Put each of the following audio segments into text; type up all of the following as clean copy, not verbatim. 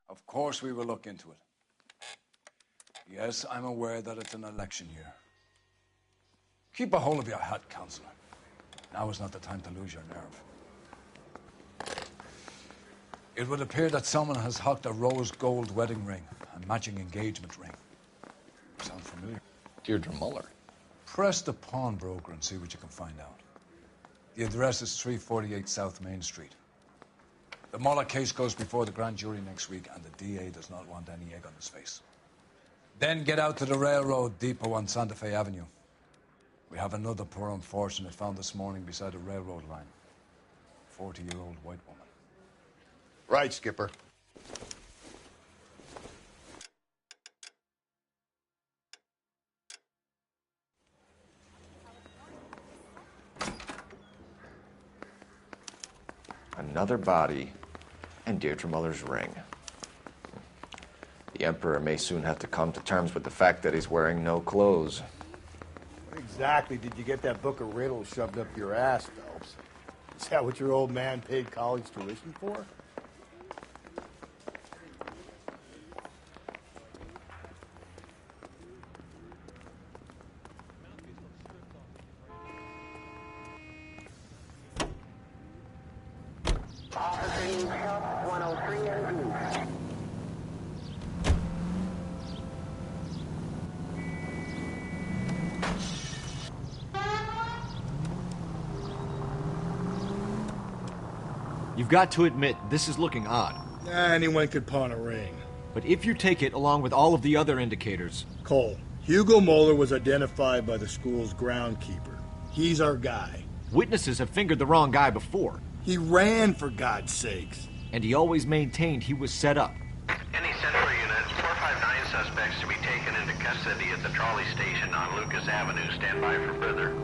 Of course we will look into it. Yes, I'm aware that it's an election year. Keep a hold of your hat, Counselor. Now is not the time to lose your nerve. It would appear that someone has hocked a rose gold wedding ring and matching engagement ring. Sound familiar? Deirdre Muller. Press the pawnbroker and see what you can find out. The address is 348 South Main Street. The Muller case goes before the grand jury next week, and the DA does not want any egg on his face. Then get out to the railroad depot on Santa Fe Avenue. We have another poor unfortunate found this morning beside a railroad line. 40-year-old white woman. Right, Skipper. Another body, and Deirdre Muller's ring. The Emperor may soon have to come to terms with the fact that he's wearing no clothes. What exactly did you get that book of riddles shoved up your ass, Phelps? Is that what your old man paid college tuition for? You've got to admit, this is looking odd. Anyone could pawn a ring. But if you take it along with all of the other indicators... Cole, Hugo Moeller was identified by the school's groundkeeper. He's our guy. Witnesses have fingered the wrong guy before. He ran, for God's sakes. And he always maintained he was set up. Any Central Unit, 459 suspects to be taken into custody at the trolley station on Lucas Avenue. Stand by for further.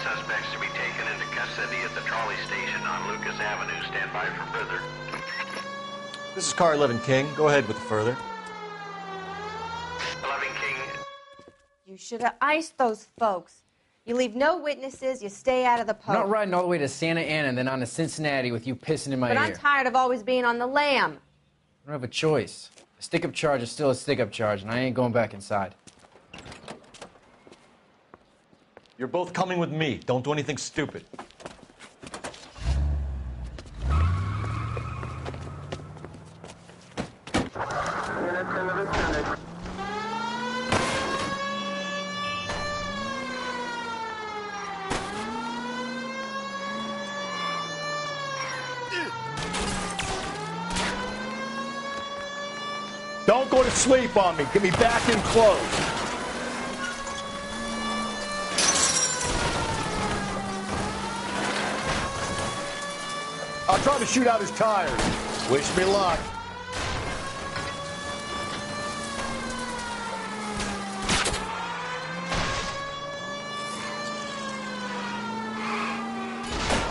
Suspects to be taken into custody at the trolley station on Lucas Avenue. Stand by for further. This is car 11 King. Go ahead with the further. 11 King. You should have iced those folks. You leave no witnesses, you stay out of the post. I'm not riding all the way to Santa Ana and then on to Cincinnati with you pissing in my ear. But I'm tired of always being on the lam. I don't have a choice. A stick-up charge is still a stick-up charge, and I ain't going back inside. You're both coming with me. Don't do anything stupid. Don't go to sleep on me. Get me back in close. I'll try to shoot out his tires. Wish me luck.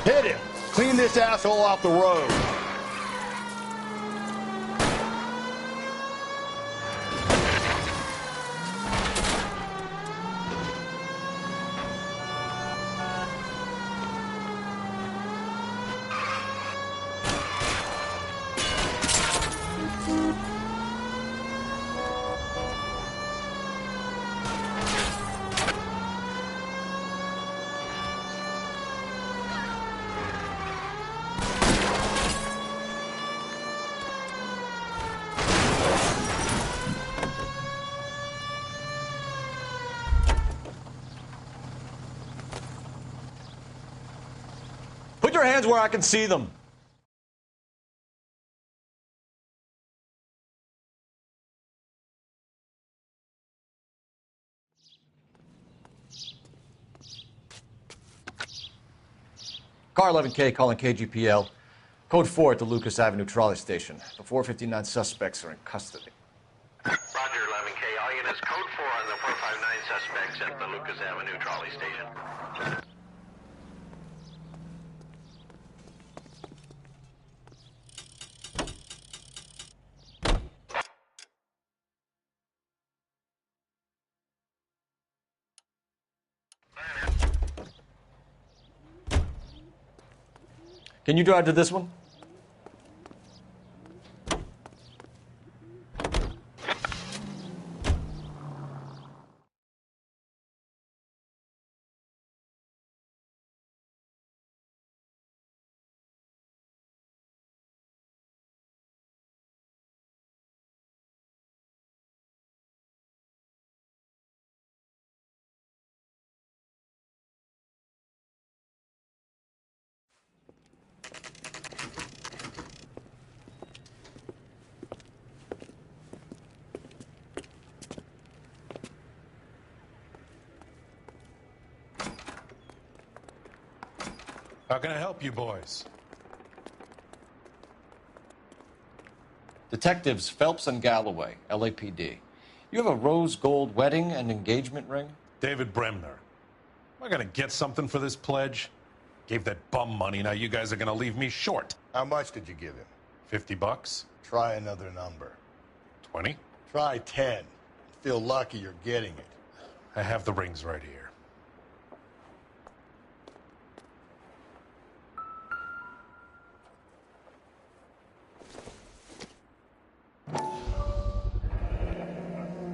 Hit him. Clean this asshole off the road. Put your hands where I can see them. Car 11K calling KGPL. Code 4 at the Lucas Avenue trolley station. The 459 suspects are in custody. Roger, 11K. All units, code 4 on the 459 suspects at the Lucas Avenue trolley station. Can you drive to this one? How can I help you boys? Detectives Phelps and Galloway, LAPD. You have a rose gold wedding and engagement ring? David Bremner. Am I gonna get something for this pledge? Gave that bum money, now you guys are gonna leave me short. How much did you give him? $50? Try another number. 20? Try 10. Feel lucky you're getting it. I have the rings right here.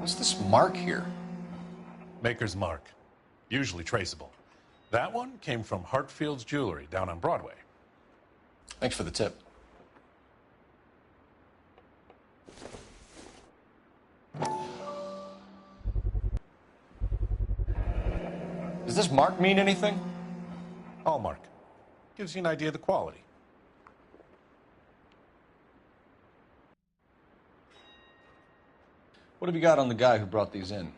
What's this mark here? Maker's mark. Usually traceable. That one came from Hartfield's Jewelry down on Broadway. Thanks for the tip. Does this mark mean anything? Hallmark. Gives you an idea of the quality. What have you got on the guy who brought these in?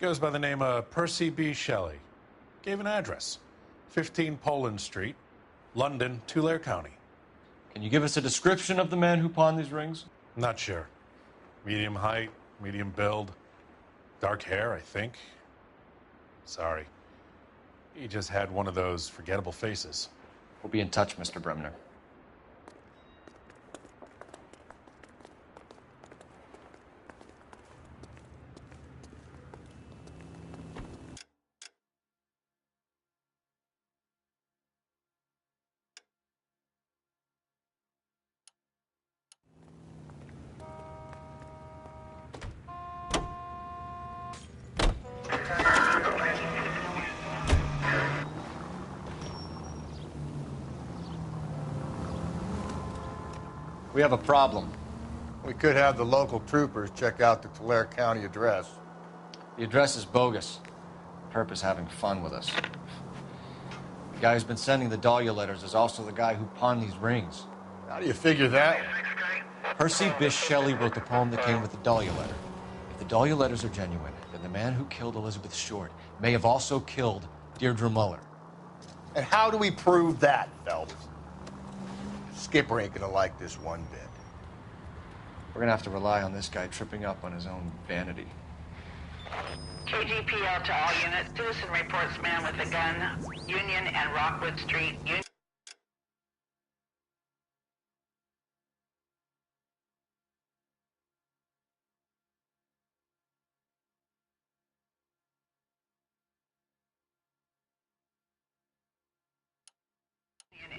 Goes by the name of Percy B. Shelley. Gave an address. 15 Poland Street, London, Tulare County. Can you give us a description of the man who pawned these rings? Not sure. Medium height, medium build. Dark hair, I think. Sorry. He just had one of those forgettable faces. We'll be in touch, Mr. Bremner. We have a problem. We could have the local troopers check out the Tulare County address. The address is bogus. Perp is having fun with us. The guy who's been sending the Dahlia letters is also the guy who pawned these rings. How do you figure that? Percy Bysshe Shelley wrote the poem that came with the Dahlia letter. If the Dahlia letters are genuine, then the man who killed Elizabeth Short may have also killed Deirdre Muller. And how do we prove that, Phelps? Skipper ain't gonna like this one bit. We're gonna have to rely on this guy tripping up on his own vanity. KGPL to all units. Citizen reports man with a gun, Union and Rockwood Street.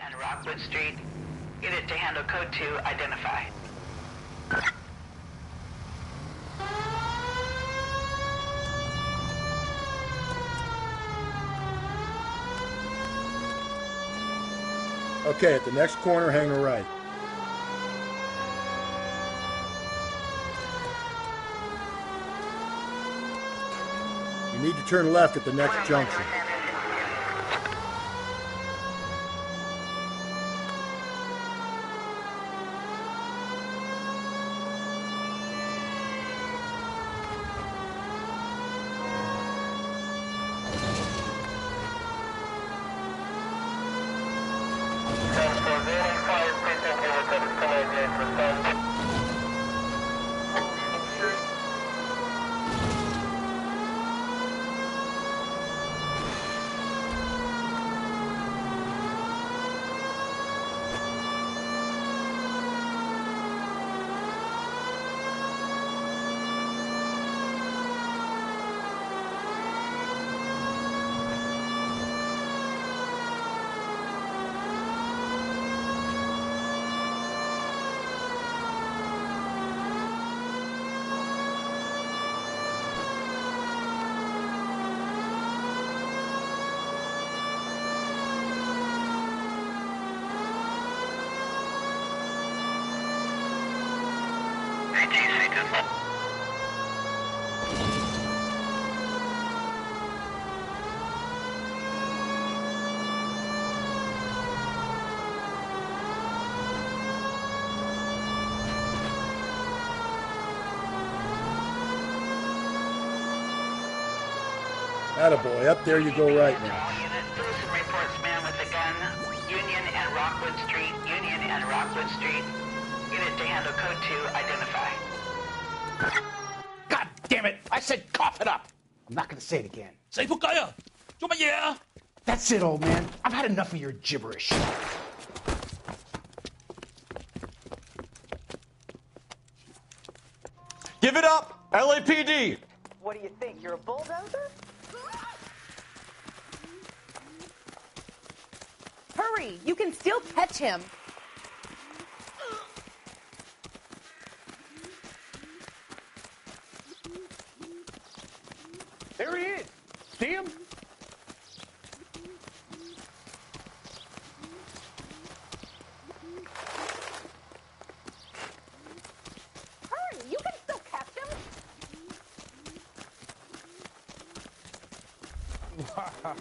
and Rockwood Street. Unit to handle code 2, identify. Okay, at the next corner, hang a right. You need to turn left at the next junction. Attaboy, up there you go right now. Unit, Citizen reports man with a gun. Union and Rockwood Street. Union and Rockwood Street. Unit to handle code 2, identify. God damn it! I said cough it up! I'm not gonna say it again. That's it, old man. I've had enough of your gibberish. Give it up! LAPD! What do you think? You're a bulldozer? Hurry! You can still catch him. There he is. See him? Hurry! You can still catch him.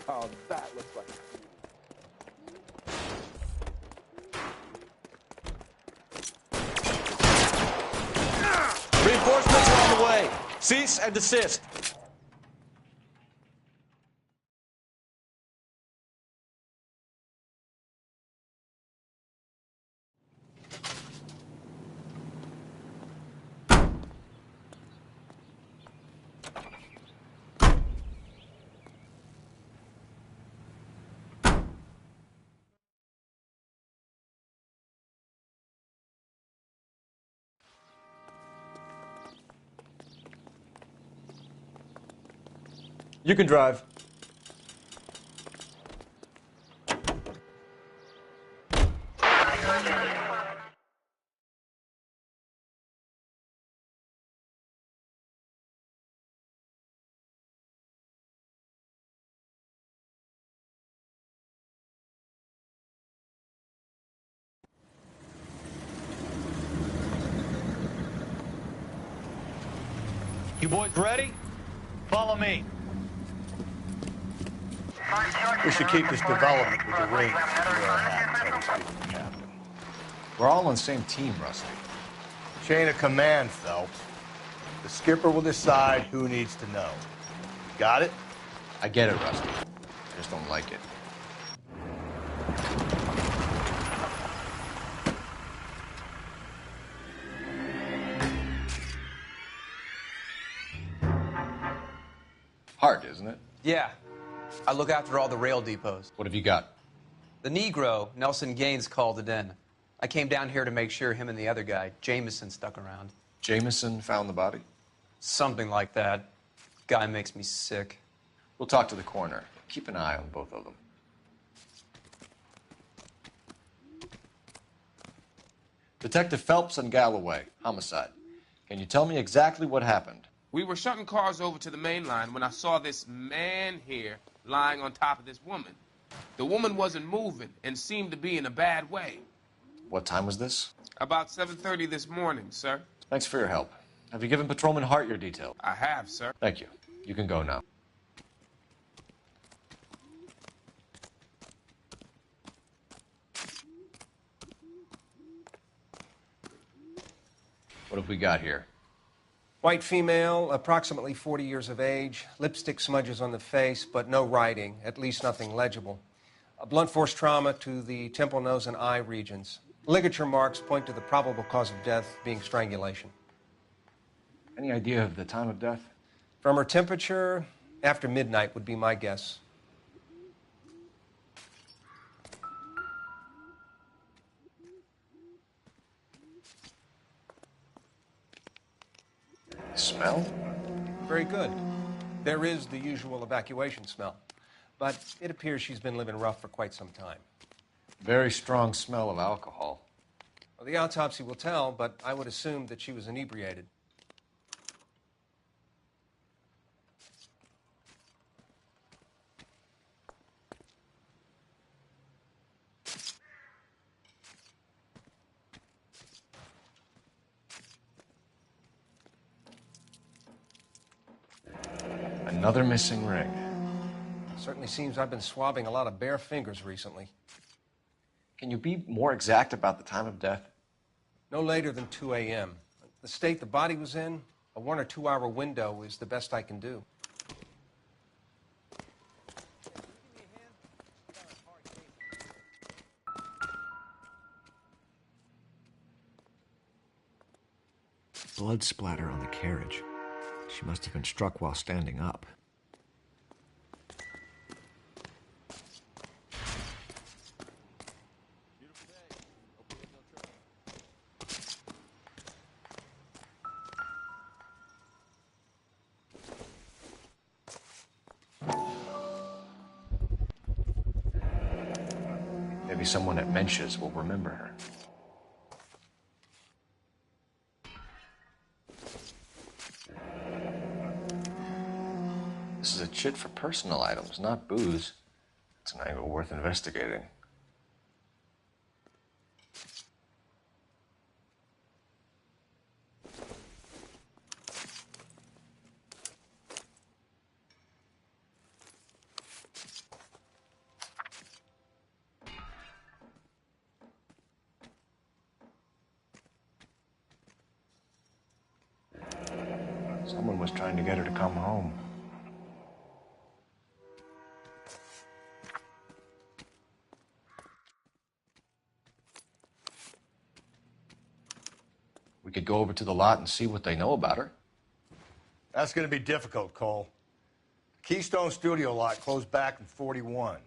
Wow, that looks like... Reinforcements are on the way. Cease and desist. You can drive. You boys ready? Follow me. We should keep this development with the ring. Captain. We're all on the same team, Rusty. Chain of command, Phelps. The skipper will decide who needs to know. Got it? I get it, Rusty. I just don't like it. Hard, isn't it? Yeah. I look after all the rail depots. What have you got? The Negro, Nelson Gaines, called it in. I came down here to make sure him and the other guy, Jameson, stuck around. Jameson found the body? Something like that. Guy makes me sick. We'll talk to the coroner. Keep an eye on both of them. Detective Phelps and Galloway, homicide. Can you tell me exactly what happened? We were shutting cars over to the main line when I saw this man here lying on top of this woman. The woman wasn't moving and seemed to be in a bad way. What time was this? About 7:30 this morning, sir. Thanks for your help. Have you given Patrolman Hart your details? I have, sir. Thank you. You can go now. What have we got here? White female, approximately 40 years of age, lipstick smudges on the face, but no writing, at least nothing legible. A blunt force trauma to the temple, nose, and eye regions. Ligature marks point to the probable cause of death being strangulation. Any idea of the time of death? From her temperature, after midnight would be my guess. Smell? Very good. There is the usual evacuation smell, but it appears she's been living rough for quite some time. Very strong smell of alcohol. Well, the autopsy will tell, but I would assume that she was inebriated. Another missing ring. Certainly seems I've been swabbing a lot of bare fingers recently. Can you be more exact about the time of death? No later than 2 a.m. The state the body was in, a 1 or 2 hour window is the best I can do. Blood splatter on the carriage. She must have been struck while standing up. Maybe someone at Mensch's will remember her. This is a chit for personal items, not booze. It's an angle worth investigating. Someone was trying to get her to come home. We could go over to the lot and see what they know about her. That's going to be difficult, Cole. Keystone Studio lot closed back in 41.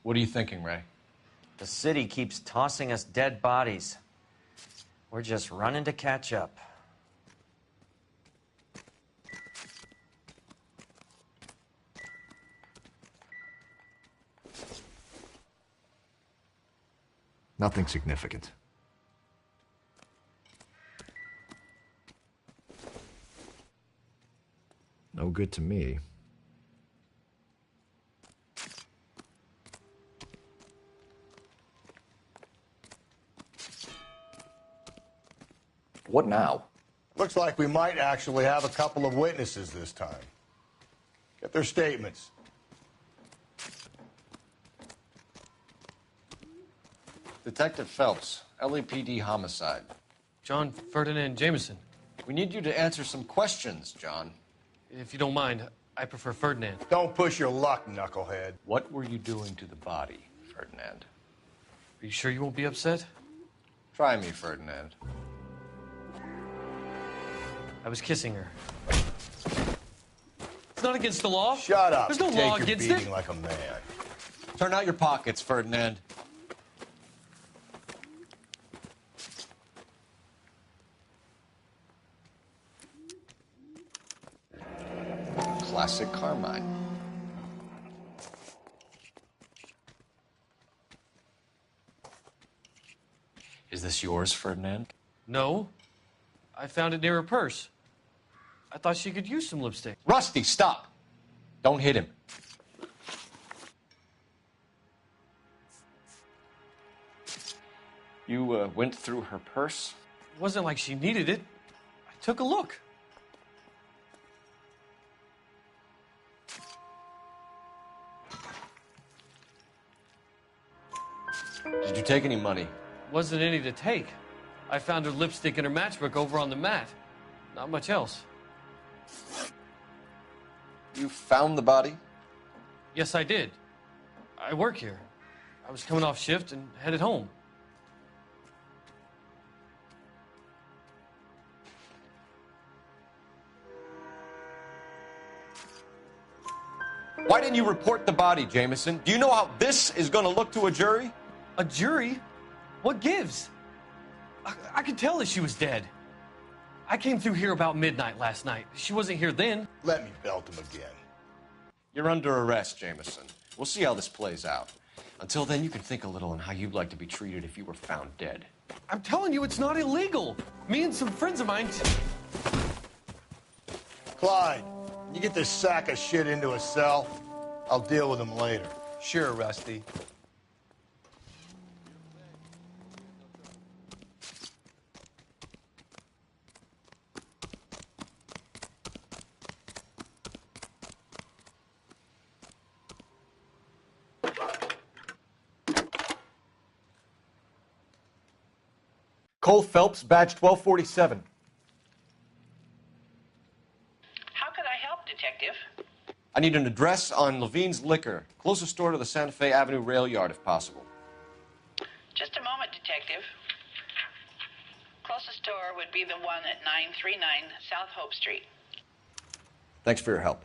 What are you thinking, Ray? The city keeps tossing us dead bodies. We're just running to catch up. Nothing significant. No good to me. What now? Looks like we might actually have a couple of witnesses this time. Get their statements. Detective Phelps, LAPD homicide. John Ferdinand Jameson. We need you to answer some questions, John. If you don't mind, I prefer Ferdinand. Don't push your luck, knucklehead. What were you doing to the body, Ferdinand? Are you sure you won't be upset? Try me, Ferdinand. I was kissing her. It's not against the law. Shut up. There's no Take law your against beating it. like a man. Turn out your pockets, Ferdinand. classic Carmine. Is this yours, Ferdinand? No. I found it near her purse. I thought she could use some lipstick. Rusty, stop! Don't hit him. You went through her purse? It wasn't like she needed it. I took a look. Did you take any money? Wasn't any to take. I found her lipstick and her matchbook over on the mat. Not much else. You found the body? Yes, I did. I work here. I was coming off shift and headed home. Why didn't you report the body, Jameson? Do you know how this is going to look to a jury? A jury? What gives? I could tell that she was dead. I came through here about midnight last night. She wasn't here then. Let me belt him again. You're under arrest, Jameson. We'll see how this plays out. Until then, you can think a little on how you'd like to be treated if you were found dead. I'm telling you, it's not illegal. Me and some friends of mine... Clyde, you get this sack of shit into a cell. I'll deal with him later. Sure, Rusty. Cole Phelps, badge 1247. How could I help, Detective? I need an address on Levine's Liquor, closest store to the Santa Fe Avenue rail yard, if possible. Just a moment, Detective. Closest store would be the one at 939 South Hope Street. Thanks for your help.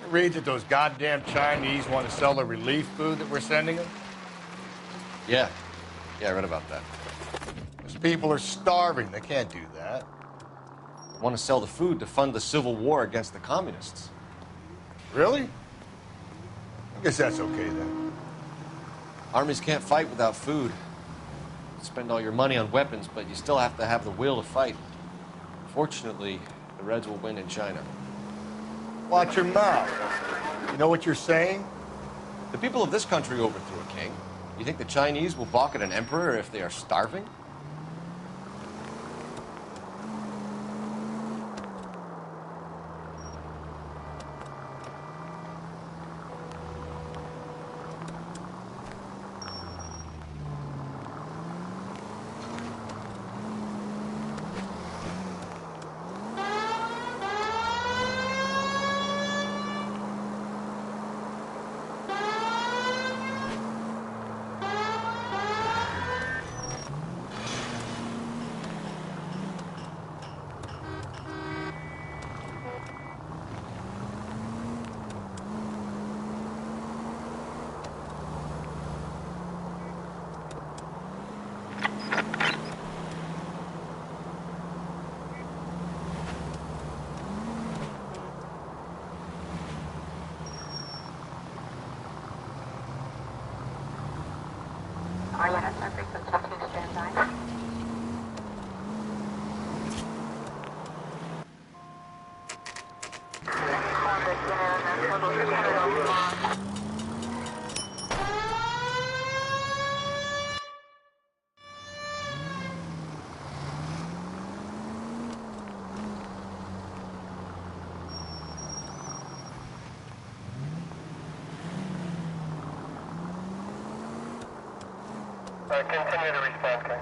Read that those goddamn Chinese want to sell the relief food that we're sending them? Yeah, I read about that. Those people are starving. They can't do that. They want to sell the food to fund the civil war against the communists. Really? I guess that's okay then. Armies can't fight without food. You spend all your money on weapons, but you still have to have the will to fight. Fortunately, the Reds will win in China. Watch your mouth. You know what you're saying? The people of this country overthrew a king. You think the Chinese will balk at an emperor if they are starving? Continue to respond, King.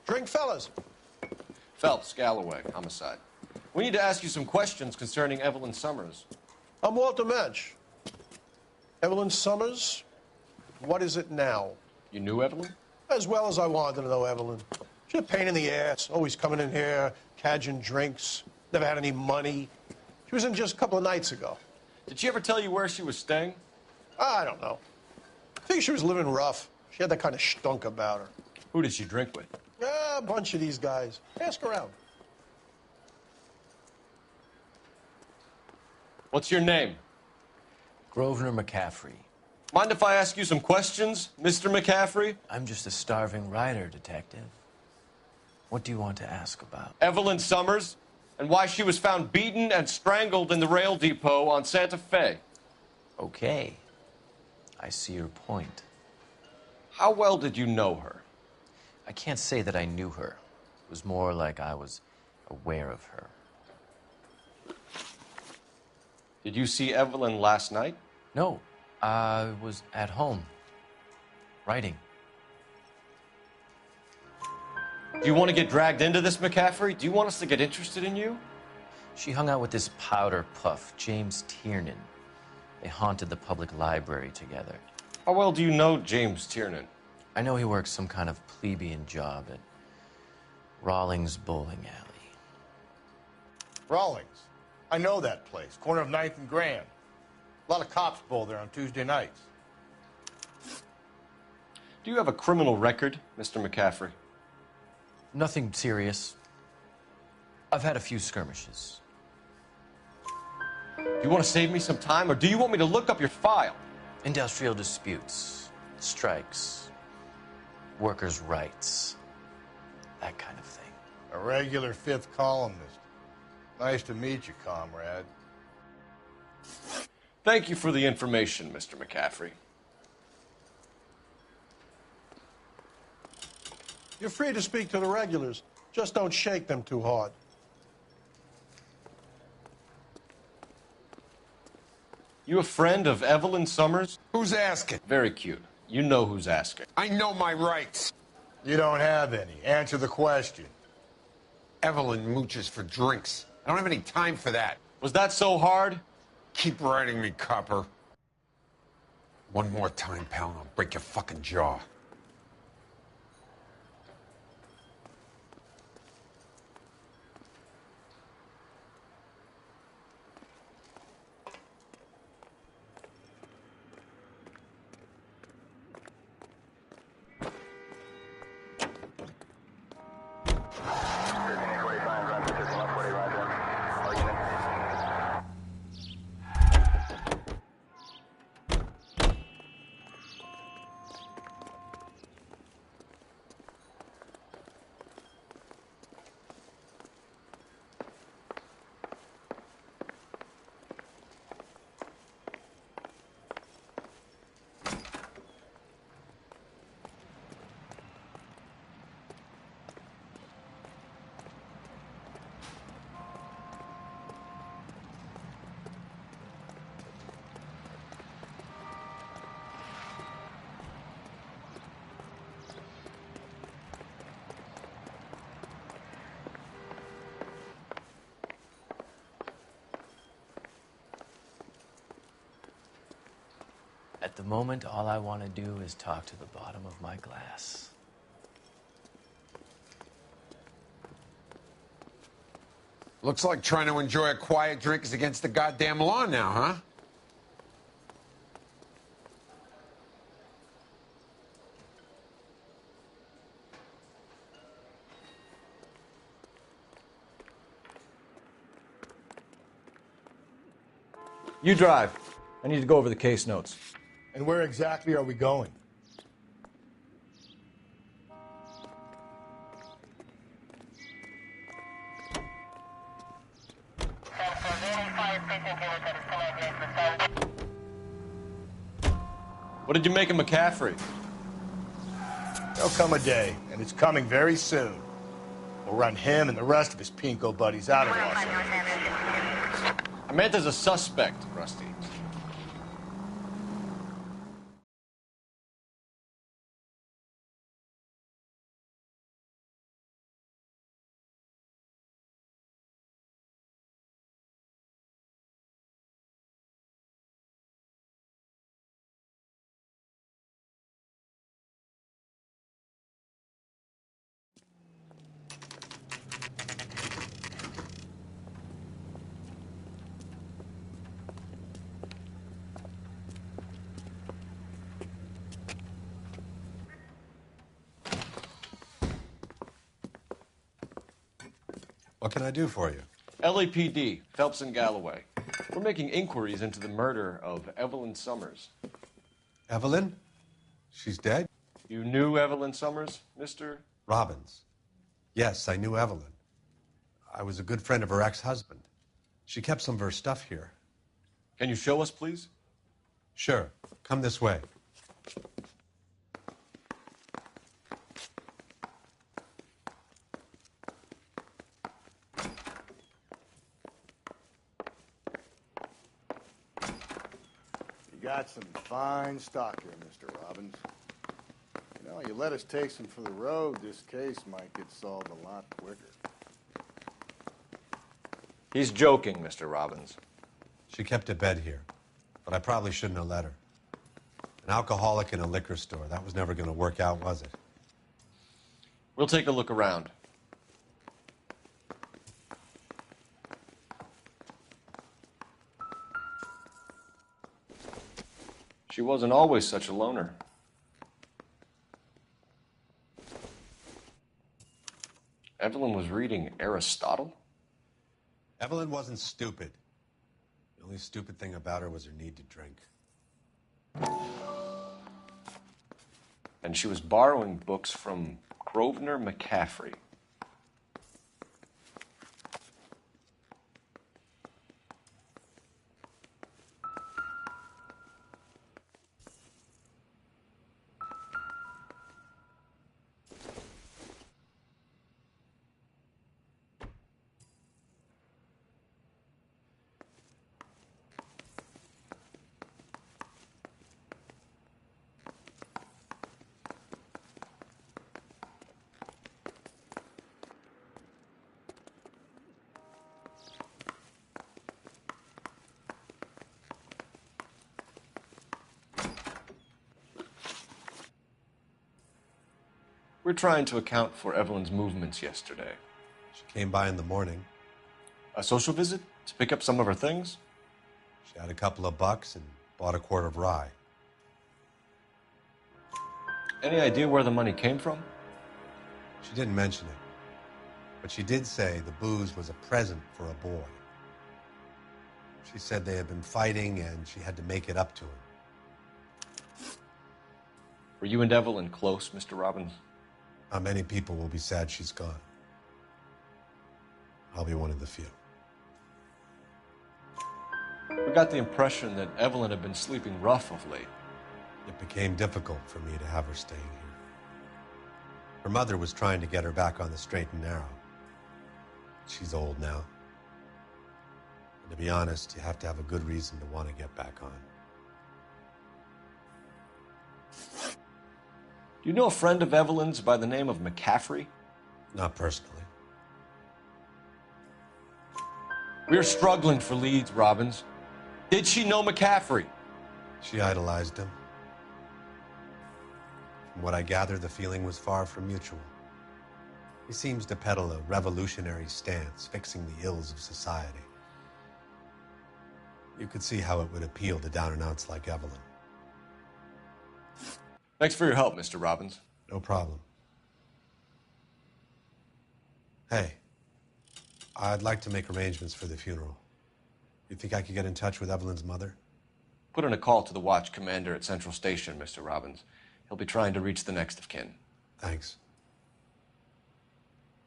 Drink, fellas. Phelps, Galloway, Homicide. We need to ask you some questions concerning Evelyn Summers. I'm Walter Mensch. Evelyn Summers, what is it now? You knew Evelyn? As well as I wanted to know Evelyn. She's a pain in the ass, always coming in here, cadging drinks, never had any money. She was in just a couple of nights ago. Did she ever tell you where she was staying? I don't know. I think she was living rough. She had that kind of stunk about her. Who did she drink with? A bunch of these guys. Ask around. What's your name? Grosvenor McCaffrey. Mind if I ask you some questions, Mr. McCaffrey? I'm just a starving writer, Detective. What do you want to ask about? Evelyn Summers, and why she was found beaten and strangled in the rail depot on Santa Fe. Okay. I see your point. How well did you know her? I can't say that I knew her. It was more like I was aware of her. Did you see Evelyn last night? No. I was at home. Writing. Do you want to get dragged into this, McCaffrey? Do you want us to get interested in you? She hung out with this powder puff, James Tiernan. They haunted the public library together. How well do you know James Tiernan? I know he works some kind of plebeian job at Rawlings Bowling Alley. Rawlings? I know that place. Corner of 9th and Grand. A lot of cops bowl there on Tuesday nights. Do you have a criminal record, Mr. McCaffrey? Nothing serious. I've had a few skirmishes. Do you want to save me some time, or do you want me to look up your file? Industrial disputes, strikes, workers' rights, that kind of thing. A regular fifth columnist. Nice to meet you, comrade. Thank you for the information, Mr. McCaffrey. You're free to speak to the regulars. Just don't shake them too hard. You a friend of Evelyn Summers? Who's asking? Very cute. You know who's asking. I know my rights. You don't have any. Answer the question. Evelyn mooches for drinks. I don't have any time for that. Was that so hard? Keep writing me, copper. One more time, pal, and I'll break your fucking jaw. At the moment, all I want to do is talk to the bottom of my glass. Looks like trying to enjoy a quiet drink is against the goddamn law now, huh? You drive. I need to go over the case notes. And where exactly are we going? What did you make of McCaffrey? There'll come a day, and it's coming very soon. We'll run him and the rest of his pinko buddies out of Los Angeles. I meant as a suspect, Rusty. What can I do for you? LAPD, Phelps and Galloway. We're making inquiries into the murder of Evelyn Summers. Evelyn? She's dead? You knew Evelyn Summers, Mr. Robbins. Yes, I knew Evelyn. I was a good friend of her ex-husband. She kept some of her stuff here. Can you show us, please? Sure. Come this way. You got some fine stock here, Mr. Robbins. You know, you let us take some for the road, this case might get solved a lot quicker. He's joking, Mr. Robbins. She kept a bed here, but I probably shouldn't have let her. An alcoholic in a liquor store. That was never going to work out, was it? We'll take a look around. She wasn't always such a loner. Evelyn was reading Aristotle? Evelyn wasn't stupid. The only stupid thing about her was her need to drink. And she was borrowing books from Grosvenor McCaffrey. We're trying to account for Evelyn's movements yesterday. She came by in the morning. A social visit to pick up some of her things? She had a couple of bucks and bought a quart of rye. Any idea where the money came from? She didn't mention it, but she did say the booze was a present for a boy. She said they had been fighting and she had to make it up to him. Were you and Evelyn close, Mr. Robbins? Not many people will be sad she's gone. I'll be one of the few. We got the impression that Evelyn had been sleeping rough of late. It became difficult for me to have her staying here. Her mother was trying to get her back on the straight and narrow. She's old now. And to be honest, you have to have a good reason to want to get back on. Do you know a friend of Evelyn's by the name of McCaffrey? Not personally. We're struggling for leads, Robbins. Did she know McCaffrey? She idolized him. From what I gather, the feeling was far from mutual. He seems to peddle a revolutionary stance, fixing the ills of society. You could see how it would appeal to down-and-outs like Evelyn. Thanks for your help, Mr. Robbins. No problem. Hey, I'd like to make arrangements for the funeral. You think I could get in touch with Evelyn's mother? Put in a call to the watch commander at Central Station, Mr. Robbins. He'll be trying to reach the next of kin. Thanks.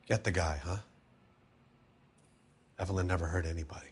Get the guy, huh? Evelyn never hurt anybody.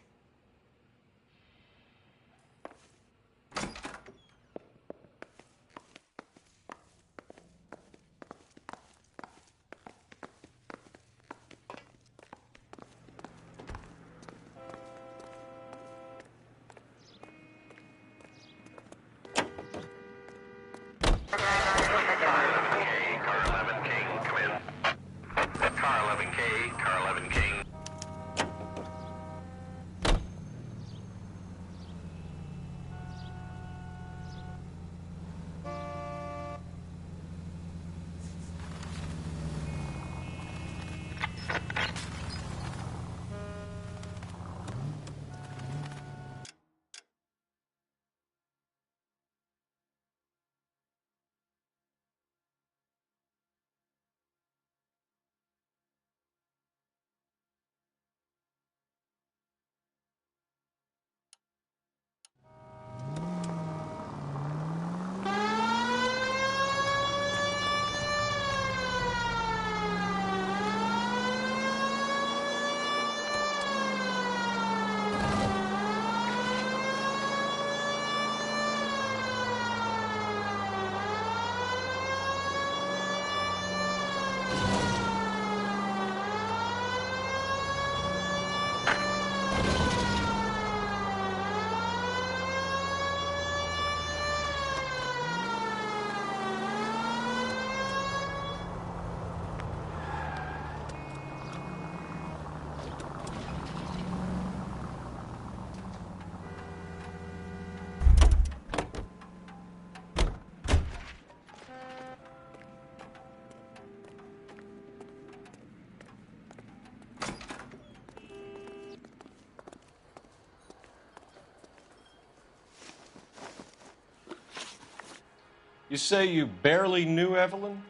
You say you barely knew Evelyn?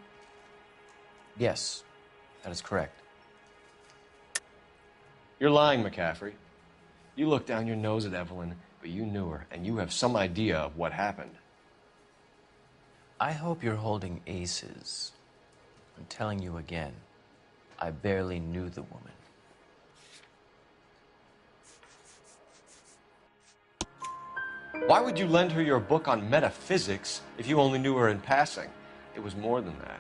Yes, that is correct. You're lying, McCaffrey. You looked down your nose at Evelyn, but you knew her, and you have some idea of what happened. I hope you're holding aces. I'm telling you again, I barely knew the woman. Why would you lend her your book on metaphysics if you only knew her in passing? It was more than that.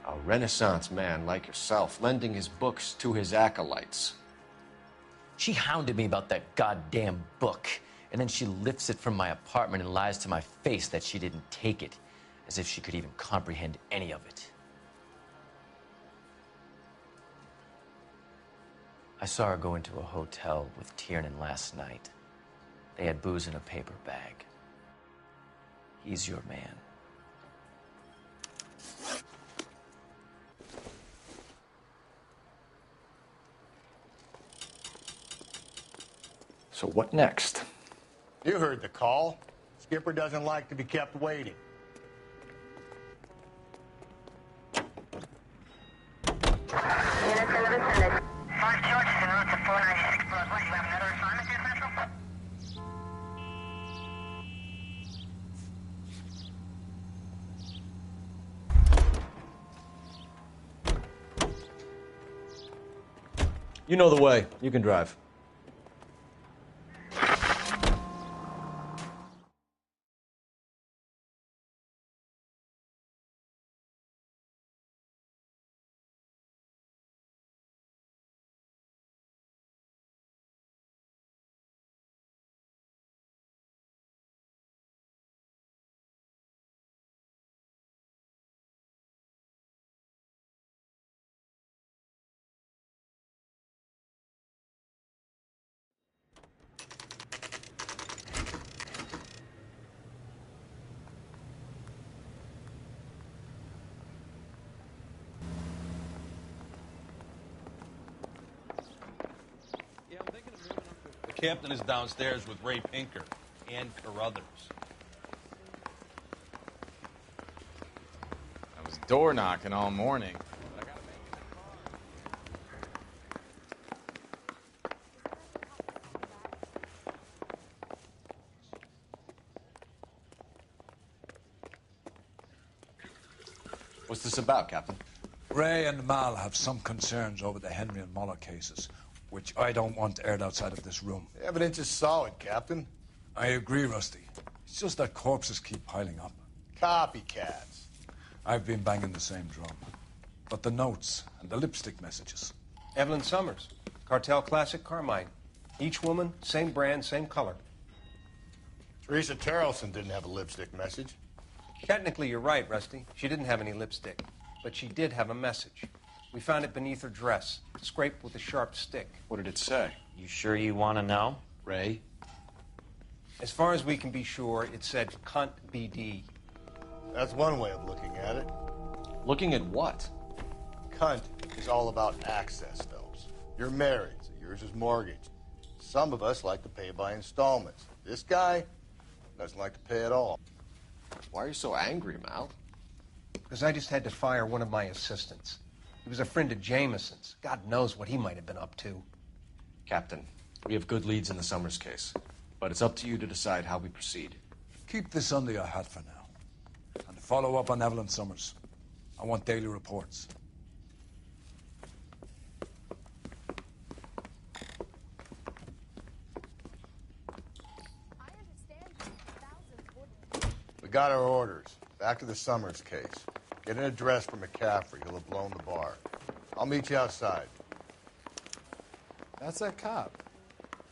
A Renaissance man like yourself, lending his books to his acolytes. She hounded me about that goddamn book, and then she lifts it from my apartment and lies to my face that she didn't take it, as if she could even comprehend any of it. I saw her go into a hotel with Tiernan last night. They had booze in a paper bag. He's your man. So what next? You heard the call. Skipper doesn't like to be kept waiting. You know the way. You can drive. The captain is downstairs with Ray Pinker and Carruthers. I was door knocking all morning. What's this about, Captain? Ray and Mal have some concerns over the Henry and Muller cases, which I don't want aired outside of this room. The evidence is solid, Captain. I agree, Rusty. It's just that corpses keep piling up. Copycats. I've been banging the same drum. But the notes and the lipstick messages. Evelyn Summers, Cartel Classic Carmine. Each woman, same brand, same color. Teresa Terrelson didn't have a lipstick message. Technically, you're right, Rusty. She didn't have any lipstick. But she did have a message. We found it beneath her dress, scraped with a sharp stick. What did it say? You sure you want to know? Ray? As far as we can be sure, it said cunt BD. That's one way of looking at it. Looking at what? Cunt is all about access, Phelps. You're married, so yours is mortgage. Some of us like to pay by installments. This guy doesn't like to pay at all. Why are you so angry, Mal? Because I just had to fire one of my assistants. He was a friend of Jameson's. God knows what he might have been up to. Captain, we have good leads in the Summers case, but it's up to you to decide how we proceed. Keep this under your hat for now. And follow up on Evelyn Summers. I want daily reports. We got our orders. Back to the Summers case. Get an address for McCaffrey. He'll have blown the bar. I'll meet you outside. That's that cop.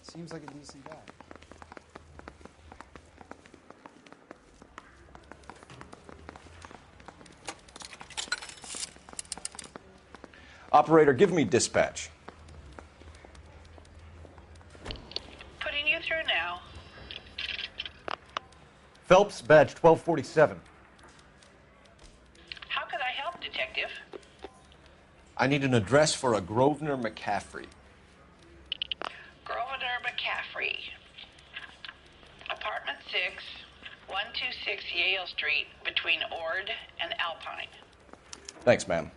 Seems like a decent guy. Operator, give me dispatch. Putting you through now. Phelps, badge 1247. How could I help, Detective? I need an address for a Grosvenor McCaffrey. Grosvenor McCaffrey. Apartment 6, 126 Yale Street, between Ord and Alpine. Thanks, ma'am.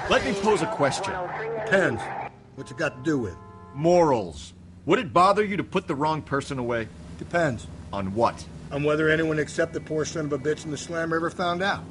Let me pose a question. Depends. What's it got to do with? Morals. Would it bother you to put the wrong person away? Depends. On what? On whether anyone except the poor son of a bitch in the slammer ever found out.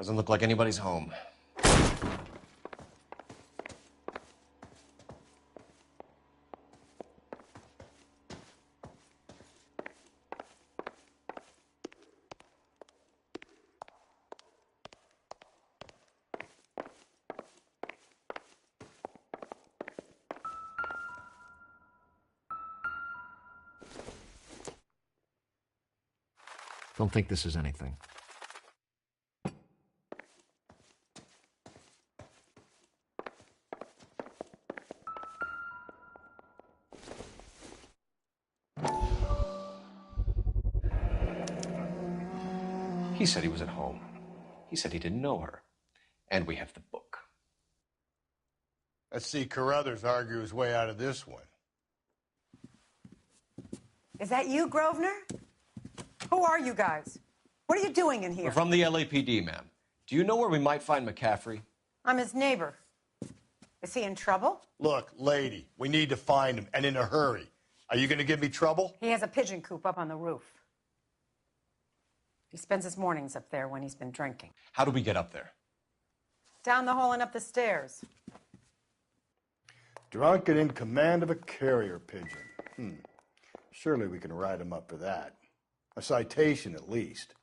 Doesn't look like anybody's home. Don't think this is anything. He said he was at home. He said he didn't know her. And we have the book. Let's see Carruthers argue his way out of this one. Is that you, Grosvenor? Who are you guys? What are you doing in here? We're from the LAPD, ma'am. Do you know where we might find McCaffrey? I'm his neighbor. Is he in trouble? Look, lady, we need to find him, and in a hurry. Are you going to give me trouble? He has a pigeon coop up on the roof. He spends his mornings up there when he's been drinking. How do we get up there? Down the hall and up the stairs. Drunk and in command of a carrier pigeon. Surely we can write him up for that. A citation, at least.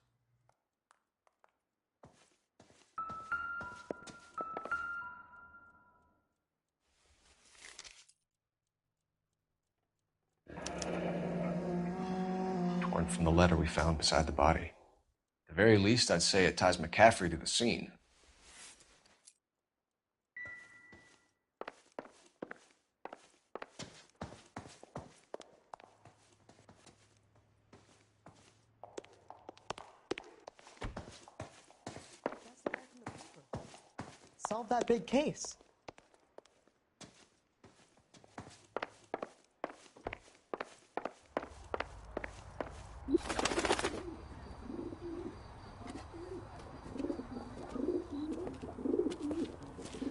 Torn from the letter we found beside the body. At the very least, I'd say it ties McCaffrey to the scene. Solve that big case.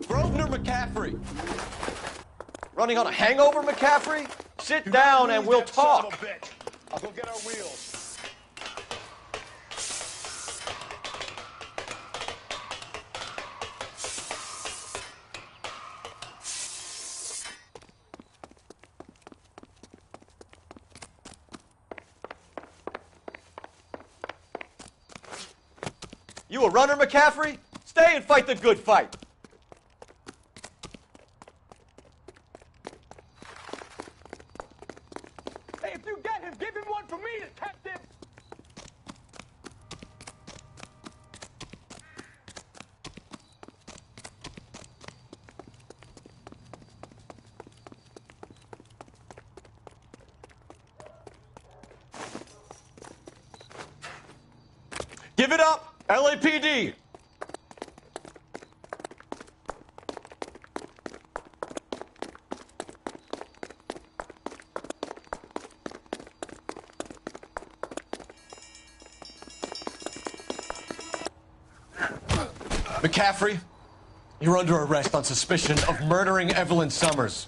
Grosvenor McCaffrey! Running on a hangover, McCaffrey? Sit down and we'll talk. Son of a bitch. I'll go get our wheels. You a runner, McCaffrey? Stay and fight the good fight. Hey, if you get him, give him one for me, detective! Give it up, LAPD! McCaffrey, you're under arrest on suspicion of murdering Evelyn Summers.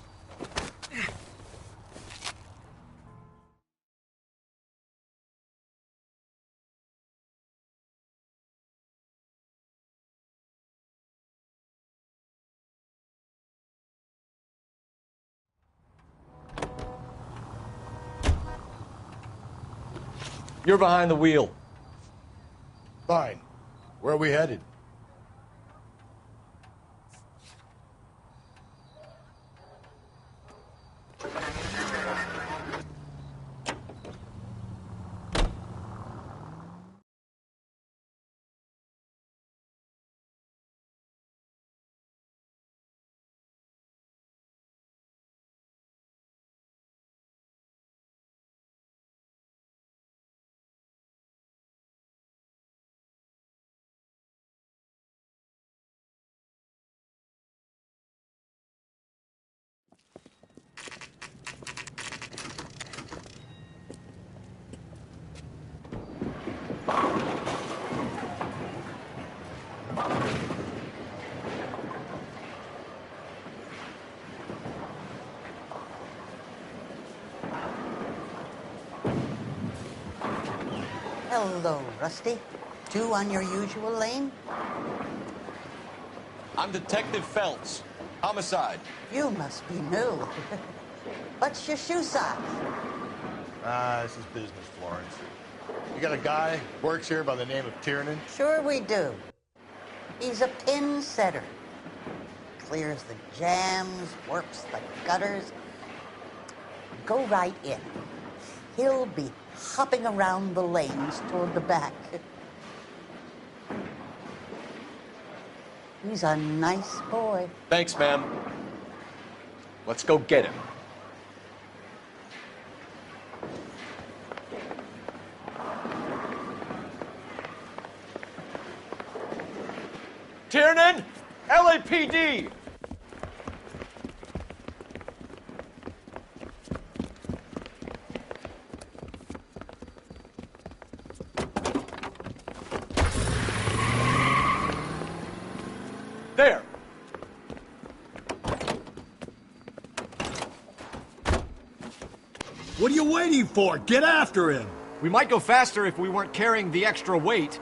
You're behind the wheel. Fine. Where are we headed? Hello, Rusty. Two on your usual lane? I'm Detective Phelps. Homicide. You must be new. What's your shoe size? This is business, Florence. You got a guy who works here by the name of Tiernan? Sure we do. He's a pin setter. Clears the jams, works the gutters. Go right in. He'll be hopping around the lanes toward the back. He's a nice boy. Thanks, ma'am. Let's go get him. Tiernan! LAPD! There! What are you waiting for? Get after him! We might go faster if we weren't carrying the extra weight.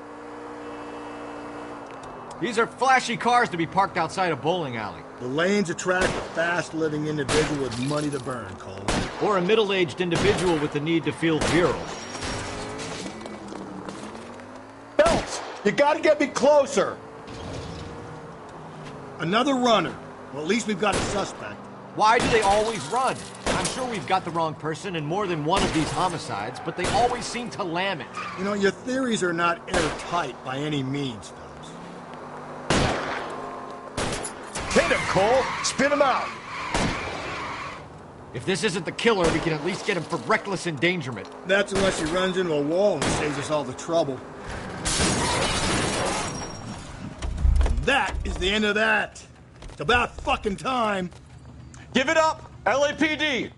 These are flashy cars to be parked outside a bowling alley. The lanes attract a fast-living individual with money to burn, Cole. Or a middle-aged individual with the need to feel virile. Phelps, you gotta get me closer! Another runner. Well, at least we've got a suspect. Why do they always run? I'm sure we've got the wrong person in more than one of these homicides, but they always seem to lam it. You know, your theories are not airtight by any means, Phelps. Hit him, Cole! Spin him out! If this isn't the killer, we can at least get him for reckless endangerment. That's unless he runs into a wall and saves us all the trouble. And that is the end of that. It's about fucking time. Give it up, LAPD!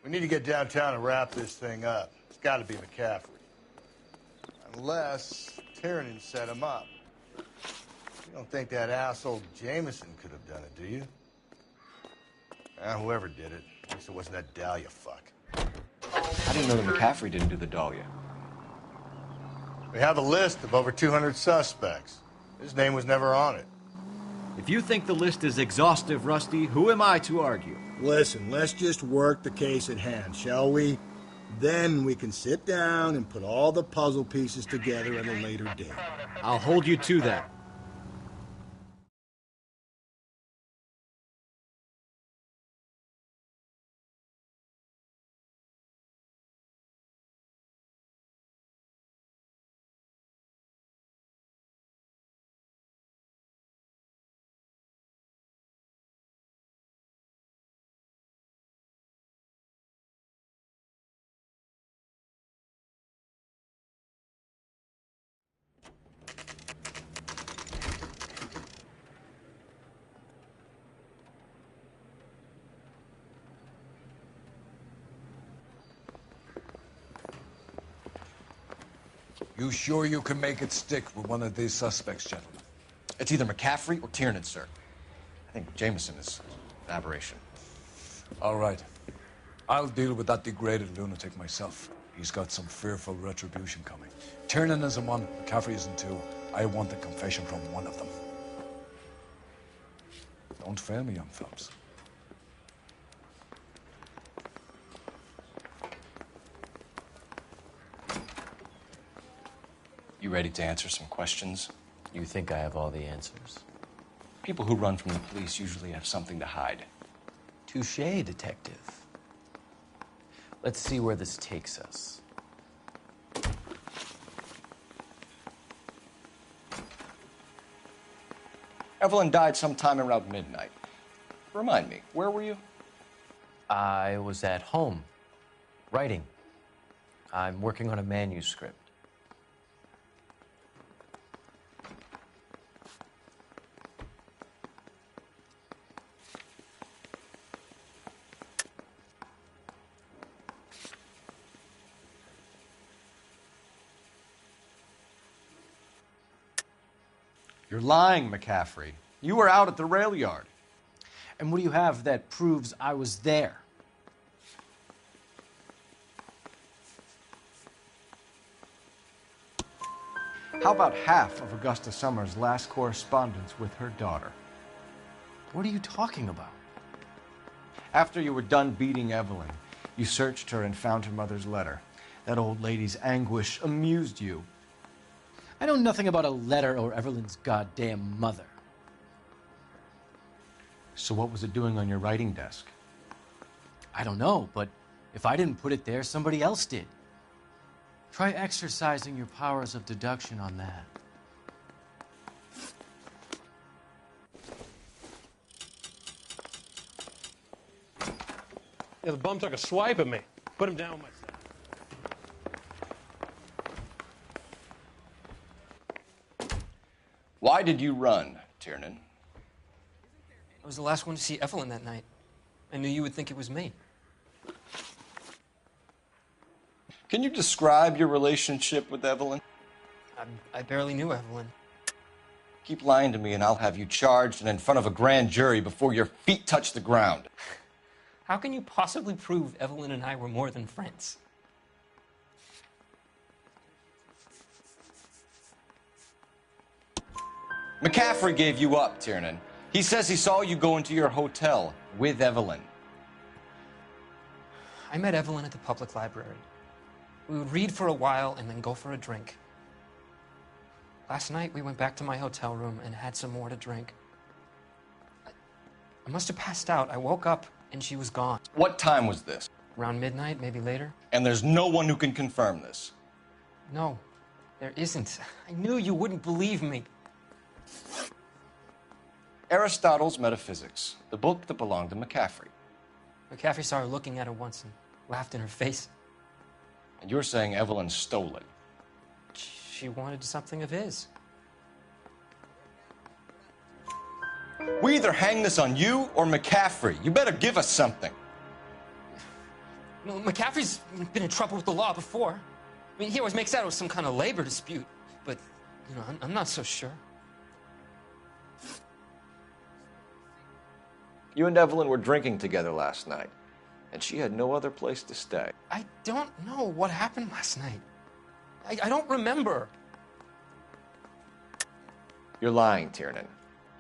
We need to get downtown and wrap this thing up. It's got to be McCaffrey. Unless Tiernan set him up. You don't think that asshole Jameson could have done it, do you? Whoever did it. At least it wasn't that Dahlia fuck. I didn't know that McCaffrey didn't do the Dahlia. We have a list of over 200 suspects. His name was never on it. If you think the list is exhaustive, Rusty, who am I to argue? Listen, let's just work the case at hand, shall we? Then we can sit down and put all the puzzle pieces together at a later date. I'll hold you to that. You sure you can make it stick with one of these suspects, gentlemen? It's either McCaffrey or Tiernan, sir. I think Jameson is an aberration. All right. I'll deal with that degraded lunatic myself. He's got some fearful retribution coming. Tiernan isn't one, McCaffrey isn't two. I want a confession from one of them. Don't fail me, young Phelps. You ready to answer some questions? You think I have all the answers? People who run from the police usually have something to hide. Touché, detective. Let's see where this takes us. Evelyn died sometime around midnight. Remind me, where were you? I was at home, writing. I'm working on a manuscript. You're lying, McCaffrey. You were out at the rail yard. And what do you have that proves I was there? How about half of Augusta Summers' last correspondence with her daughter? What are you talking about? After you were done beating Evelyn, you searched her and found her mother's letter. That old lady's anguish amused you. I know nothing about a letter or Evelyn's goddamn mother. So what was it doing on your writing desk? I don't know, but if I didn't put it there, somebody else did. Try exercising your powers of deduction on that. Yeah, the bum took a swipe at me. Put him down with my Why did you run, Tiernan? I was the last one to see Evelyn that night. I knew you would think it was me. Can you describe your relationship with Evelyn? I barely knew Evelyn. Keep lying to me and I'll have you charged and in front of a grand jury before your feet touch the ground. How can you possibly prove Evelyn and I were more than friends? McCaffrey gave you up, Tiernan. He says he saw you go into your hotel with Evelyn. I met Evelyn at the public library. We would read for a while and then go for a drink. Last night, we went back to my hotel room and had some more to drink. I must have passed out. I woke up and she was gone. What time was this? Around midnight, maybe later. And there's no one who can confirm this? No, there isn't. I knew you wouldn't believe me. Aristotle's Metaphysics, the book that belonged to McCaffrey. McCaffrey saw her looking at her once and laughed in her face. And you're saying Evelyn stole it? She wanted something of his. We either hang this on you or McCaffrey. You better give us something. No, McCaffrey's been in trouble with the law before. I mean, he always makes out it was some kind of labor dispute. But, you know, I'm not so sure. You and Evelyn were drinking together last night, and she had no other place to stay. I don't know what happened last night. I don't remember. You're lying, Tiernan.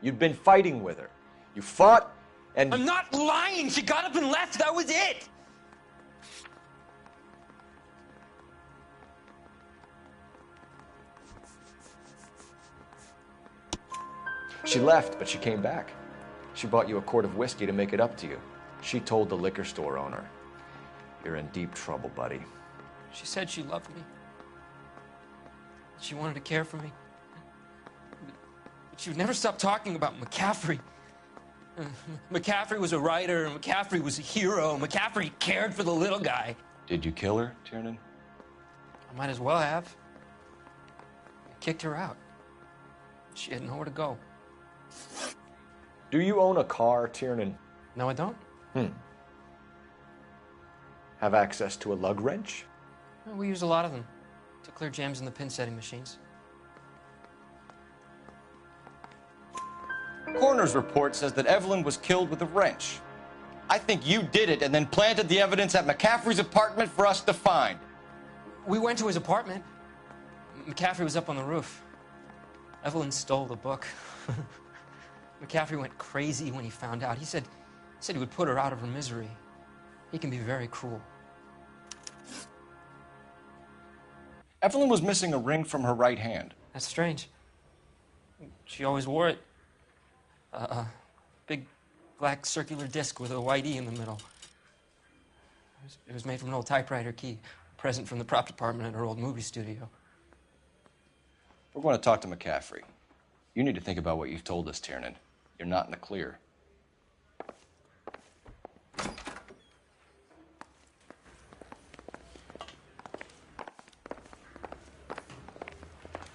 You'd been fighting with her. You fought, and... I'm not lying! She got up and left! That was it! She left, but she came back. She bought you a quart of whiskey to make it up to you. She told the liquor store owner. You're in deep trouble, buddy. She said she loved me. She wanted to care for me. But she would never stop talking about McCaffrey. McCaffrey was a writer, and McCaffrey was a hero, and McCaffrey cared for the little guy. Did you kill her, Tiernan? I might as well have. I kicked her out. She had nowhere to go. Do you own a car, Tiernan? No, I don't. Have access to a lug wrench? Well, we use a lot of them to clear jams in the pin setting machines. Coroner's report says that Evelyn was killed with a wrench. I think you did it and then planted the evidence at McCaffrey's apartment for us to find. We went to his apartment. McCaffrey was up on the roof. Evelyn stole the book. McCaffrey went crazy when he found out. He said he would put her out of her misery. He can be very cruel. Evelyn was missing a ring from her right hand. That's strange. She always wore it. Big black circular disc with a white E in the middle. It was made from an old typewriter key, a present from the prop department at her old movie studio. We're going to talk to McCaffrey. You need to think about what you've told us, Tiernan. You're not in the clear.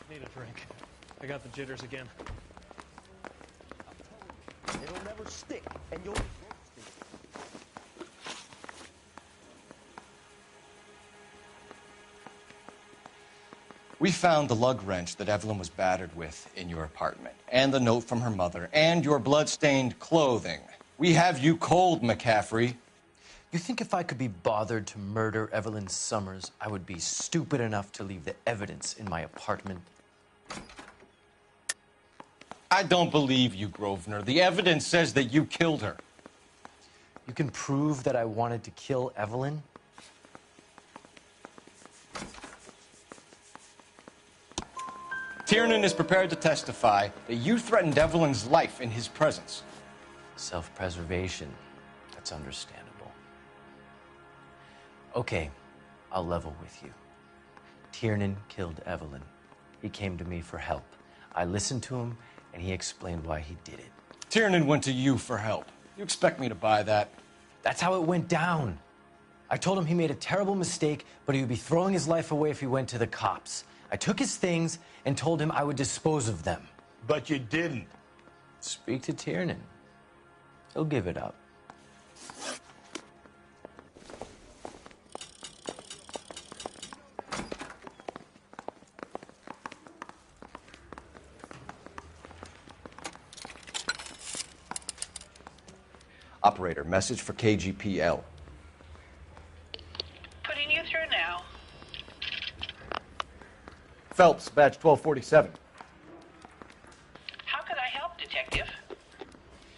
Need a drink. I got the jitters again. It'll never stick, and you'll... We found the lug wrench that Evelyn was battered with in your apartment, and the note from her mother, and your blood-stained clothing. We have you cold, McCaffrey. You think if I could be bothered to murder Evelyn Summers, I would be stupid enough to leave the evidence in my apartment? I don't believe you, Grosvenor. The evidence says that you killed her. You can prove that I wanted to kill Evelyn? Tiernan is prepared to testify that you threatened Evelyn's life in his presence. Self-preservation. That's understandable. Okay, I'll level with you. Tiernan killed Evelyn. He came to me for help. I listened to him, and he explained why he did it. Tiernan went to you for help. You expect me to buy that? That's how it went down. I told him he made a terrible mistake, but he would be throwing his life away if he went to the cops. I took his things and told him I would dispose of them. But you didn't. Speak to Tiernan. He'll give it up. Operator, message for KGPL. Putting you through now. Phelps, badge 1247. How could I help, Detective?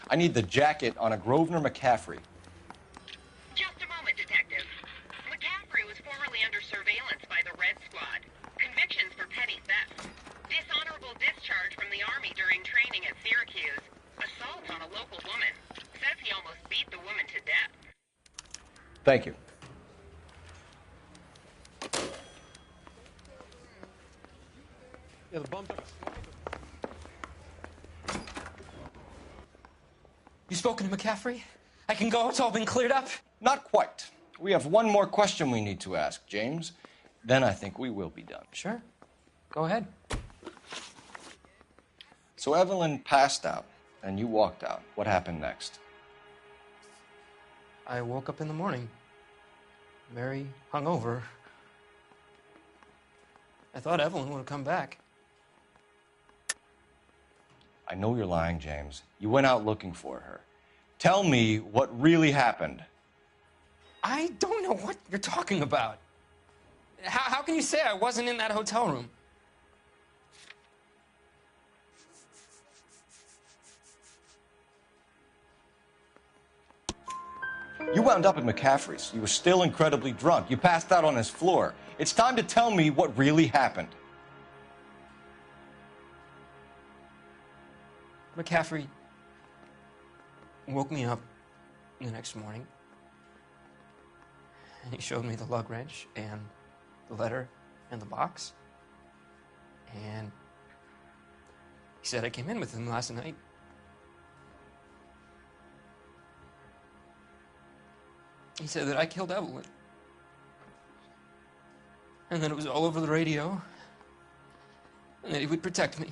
I need the jacket on a Grosvenor McCaffrey. Just a moment, Detective. McCaffrey was formerly under surveillance by the Red Squad. Convictions for petty theft. Dishonorable discharge from the Army during training at Syracuse. Assault on a local woman. Says he almost beat the woman to death. Thank you. Yeah, the bump took a swipe. You spoken to McCaffrey? I can go? It's all been cleared up? Not quite. We have one more question we need to ask, James. Then I think we will be done. Sure. Go ahead. So Evelyn passed out, and you walked out. What happened next? I woke up in the morning, very hungover. I thought Evelyn would have come back. I know you're lying, James. You went out looking for her. Tell me what really happened. I don't know what you're talking about. How can you say I wasn't in that hotel room? You wound up at McCaffrey's. You were still incredibly drunk. You passed out on his floor. It's time to tell me what really happened. McCaffrey woke me up the next morning, and he showed me the lug wrench and the letter and the box. And he said I came in with him last night. He said that I killed Evelyn. And that it was all over the radio. And that he would protect me.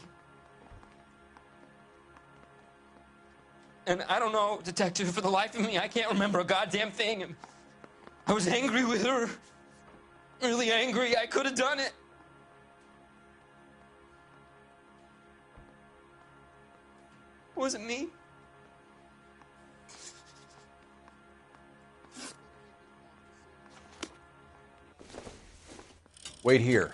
And I don't know, Detective, for the life of me, I can't remember a goddamn thing. And I was angry with her. Really angry. I could have done it. It wasn't me. Wait here.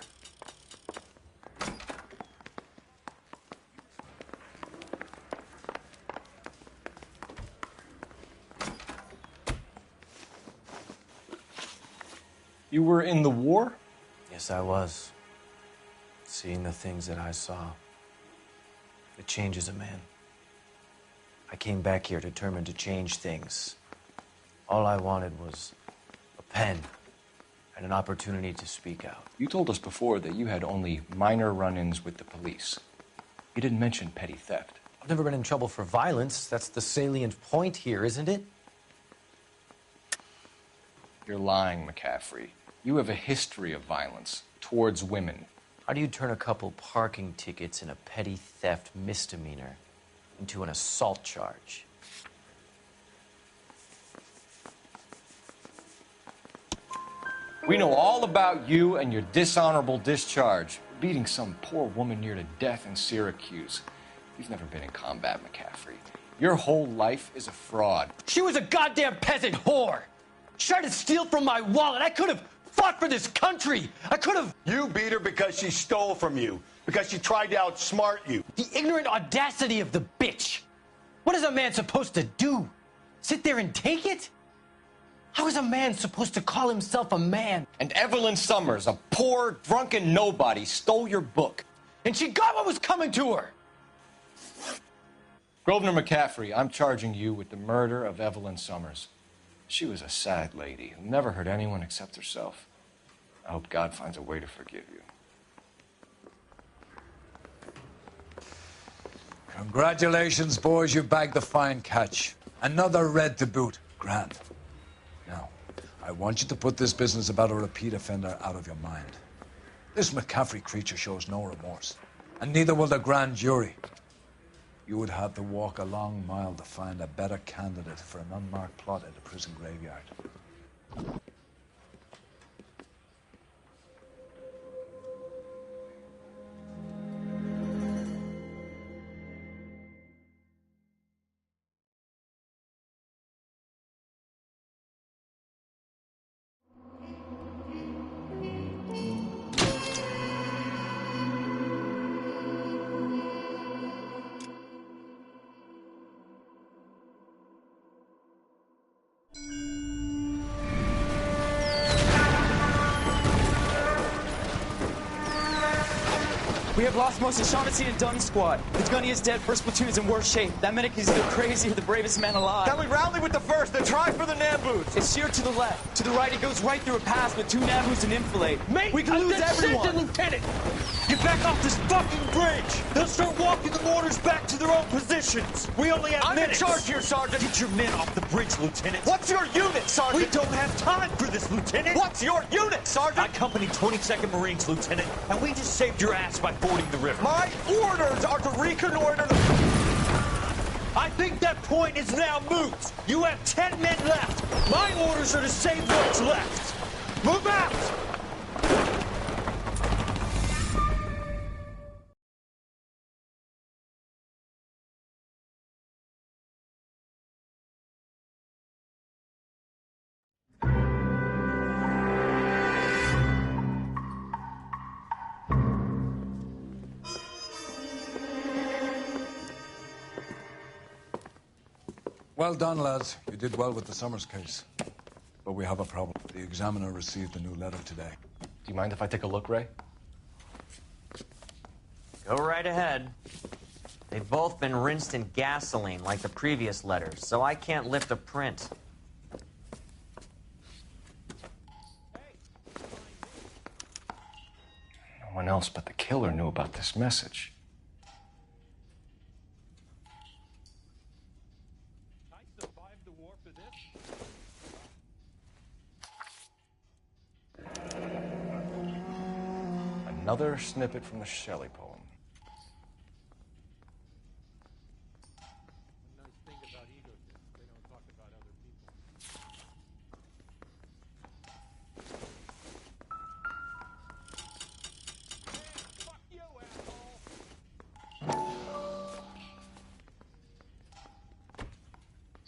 You were in the war? Yes, I was. Seeing the things that I saw. It changes a man. I came back here determined to change things. All I wanted was a pen and an opportunity to speak out. You told us before that you had only minor run-ins with the police. You didn't mention petty theft. I've never been in trouble for violence. That's the salient point here, isn't it? You're lying, McCaffrey. You have a history of violence towards women. How do you turn a couple parking tickets and a petty theft misdemeanor into an assault charge? We know all about you and your dishonorable discharge. beating some poor woman near to death in Syracuse. You've never been in combat, McCaffrey. Your whole life is a fraud. She was a goddamn peasant whore. She tried to steal from my wallet. I could have fought for this country. I could have... You beat her because she stole from you. Because she tried to outsmart you. The ignorant audacity of the bitch. What is a man supposed to do? Sit there and take it? How is a man supposed to call himself a man? And Evelyn Summers, a poor, drunken nobody, stole your book. And she got what was coming to her. Grosvenor McCaffrey, I'm charging you with the murder of Evelyn Summers. She was a sad lady who never hurt anyone except herself. I hope God finds a way to forgive you. Congratulations, boys. You bagged the fine catch. Another red to boot. Grand. Now, I want you to put this business about a repeat offender out of your mind. This McCaffrey creature shows no remorse, and neither will the grand jury. You would have to walk a long mile to find a better candidate for an unmarked plot in the prison graveyard. We have lost most of Shaughnessy and Dunn's squad. The gunny is dead. First platoon is in worse shape. That medic is either crazy or the bravest man alive. Then we rally with the first, then try for the Nambus. It's sheer to the left. To the right, it goes right through a pass with 2 Nambus and enfilade. Mate, we can lose everyone. Lieutenant, get back off this fucking bridge. They'll start walking the mortars back to their own positions. We only have minutes. I'm in charge here, Sergeant. Get your men off the bridge, Lieutenant. What's your unit, Sergeant? We don't have time for this, Lieutenant. What's your unit, Sergeant? I company 22nd Marines, Lieutenant, and we just saved your ass by fording the river. My orders are to reconnoiter the... I think that point is now moot. You have 10 men left. My orders are to save what's left. Move out! Well done, lads. You did well with the Summers case. But we have a problem. The examiner received a new letter today. Do you mind if I take a look, Ray? Go right ahead. They've both been rinsed in gasoline like the previous letters, so I can't lift a print. No one else but the killer knew about this message. Another snippet from the Shelley poem.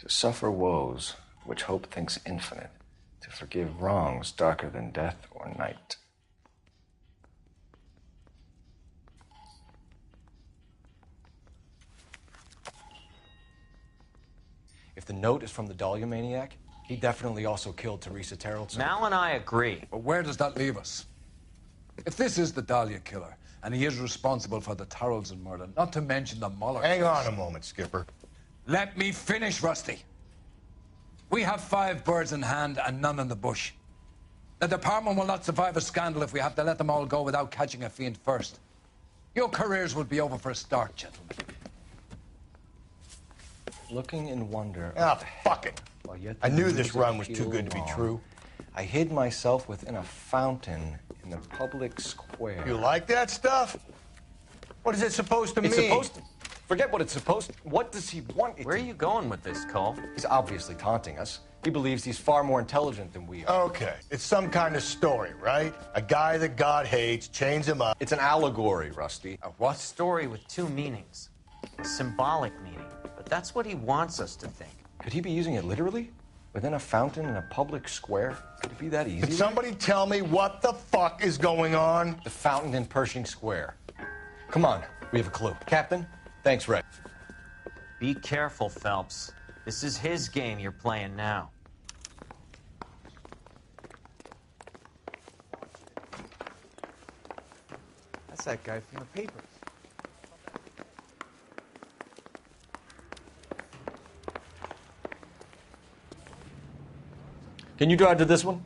To suffer woes which hope thinks infinite, to forgive wrongs darker than death or night. If the note is from the Dahlia maniac, he definitely also killed Teresa Terrellson. Mal and I agree. But where does that leave us? If this is the Dahlia killer, and he is responsible for the Terrellson murder, not to mention the Muller Hang case. on a moment, Skipper. Let me finish, Rusty. We have 5 birds in hand and none in the bush. The department will not survive a scandal if we have to let them all go without catching a fiend first. Your careers will be over for a start, gentlemen. Looking in wonder. Ah, fuck it. I knew this run was too good to be true. I hid myself within a fountain in the public square. You like that stuff? What is it supposed to mean? It's supposed to... Forget what it's supposed to. What does he want it Where are you going with this, Cole? He's obviously taunting us. He believes he's far more intelligent than we are. Okay, it's some kind of story, right? A guy that God hates, chains him up. It's an allegory, Rusty. A what? Story with two meanings. A symbolic meaning. But that's what he wants us to think. Could he be using it literally? Within a fountain in a public square? Could it be that easy? Can somebody tell me what the fuck is going on? The fountain in Pershing Square. Come on, we have a clue. Captain, thanks, Ray. Be careful, Phelps. This is his game you're playing now. That's that guy from the papers. Can you drive to this one?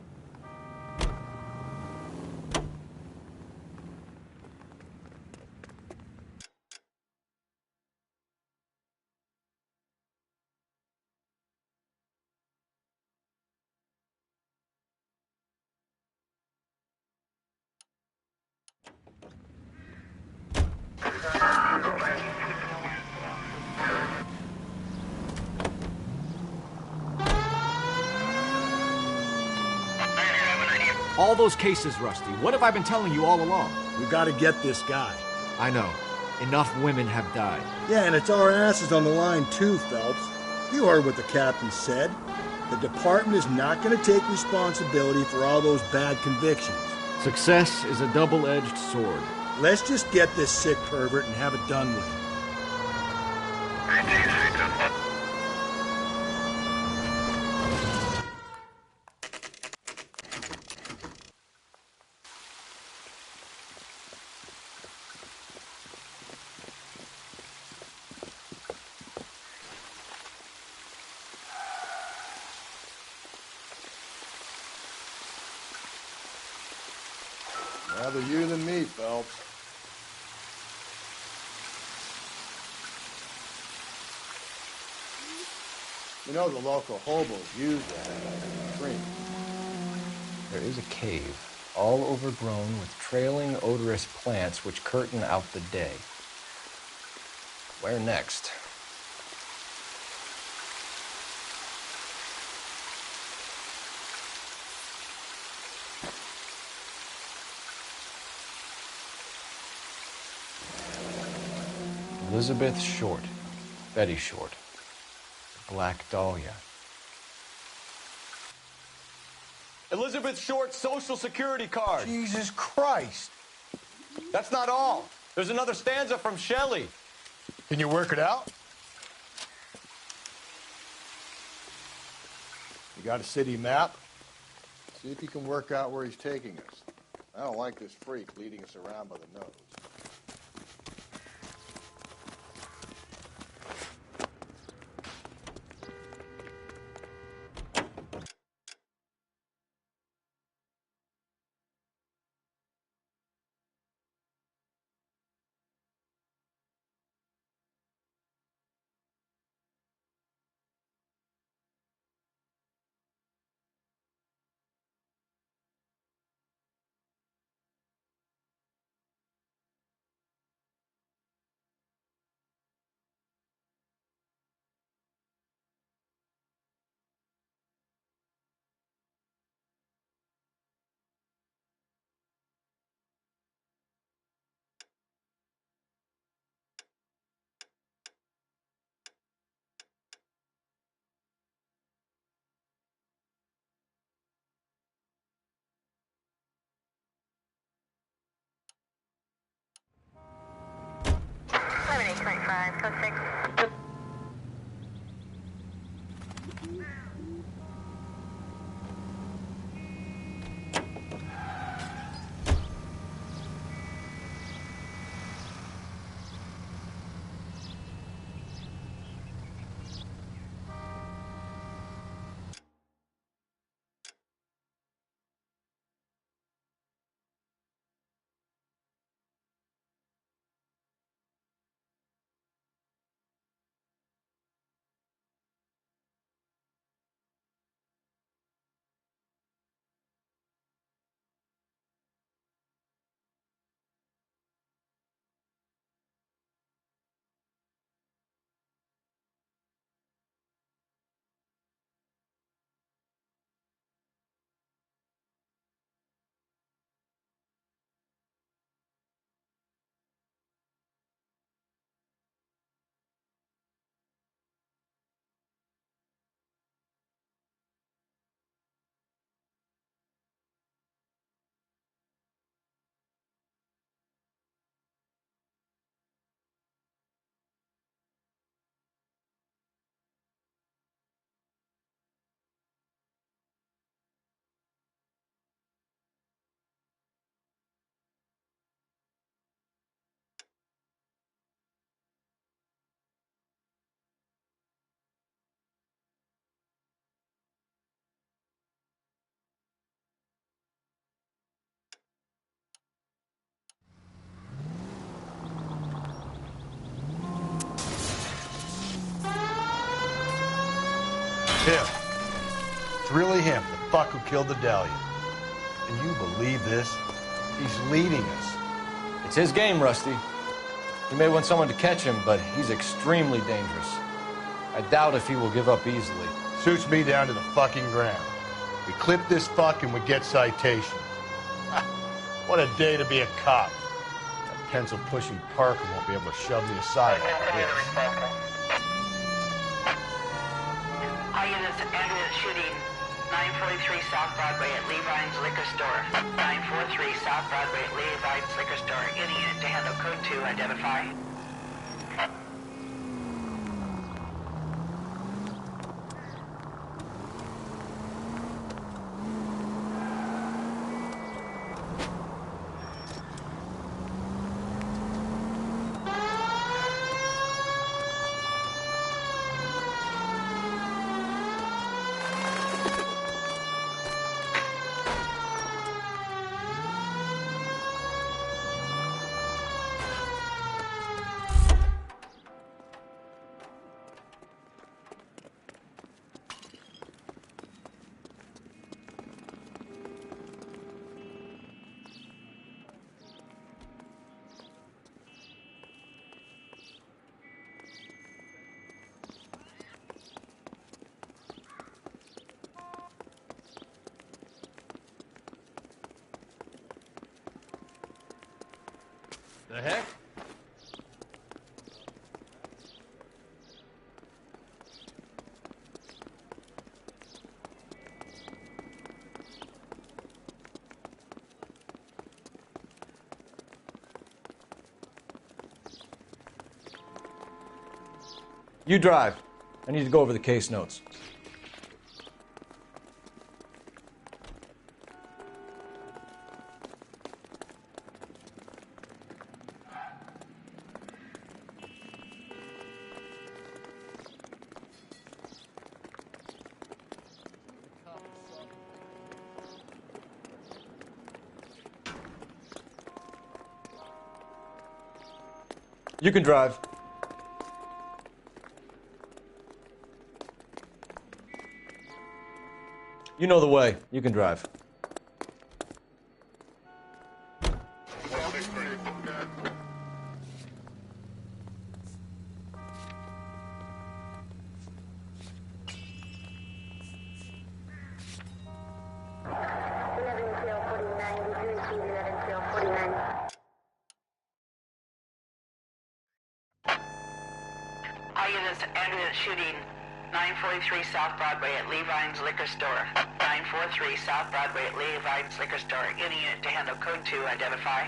All those cases, Rusty. What have I been telling you all along? We gotta get this guy. I know. Enough women have died. Yeah, and it's our asses on the line too, Phelps. You heard what the captain said. The department is not gonna take responsibility for all those bad convictions. Success is a double-edged sword. Let's just get this sick pervert and have it done with. Rather you than me, Phelps. You know the local hobos use that as a drink. There is a cave, all overgrown with trailing, odorous plants which curtain out the day. Where next? Elizabeth Short, Betty Short, Black Dahlia. Elizabeth Short's Social Security card. Jesus Christ! That's not all. There's another stanza from Shelley. Can you work it out? You got a city map? See if you can work out where he's taking us. I don't like this freak leading us around by the nose. Him. It's really him, the fuck who killed the Dahlia. Can you believe this? He's leading us. It's his game, Rusty. He may want someone to catch him, but he's extremely dangerous. I doubt if he will give up easily. Suits me down to the fucking ground. We clip this fuck and we get citation. What a day to be a cop. That pencil-pushing Parker won't be able to shove me aside like this. All units, ambulance shooting 943 South Broadway at Levine's Liquor Store. 943 South Broadway at Levine's Liquor Store. Any unit to handle code 2, identify. The heck? You drive. I need to go over the case notes. You can drive. You know the way. You can drive. All units, ambulance shooting 943 South Broadway at Levine's Liquor Store. 943 South Broadway at Levine's Liquor Store. Any unit to handle code 2, identify.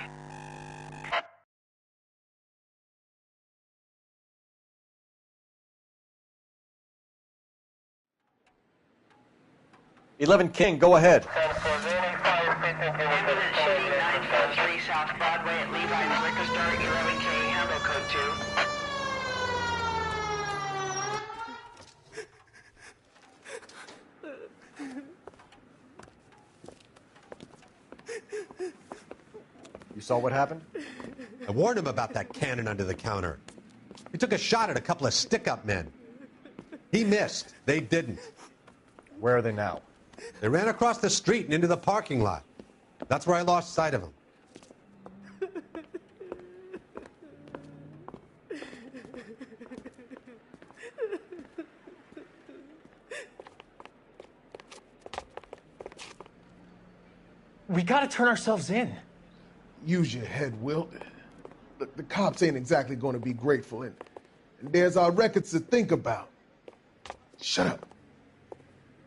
King, go ahead. Ambulance shooting 943 South Broadway at Levine's Liquor Store. 11K, handle code 2. You saw what happened? I warned him about that cannon under the counter. He took a shot at a couple of stick-up men. He missed. They didn't. Where are they now? They ran across the street and into the parking lot. That's where I lost sight of them. We gotta turn ourselves in. Use your head, Wilt. The cops ain't exactly going to be grateful, and there's our records to think about. Shut up.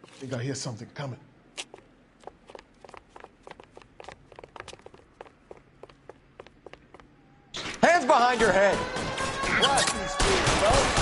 I think I hear something coming. Hands behind your head. Blast these fools, fellas.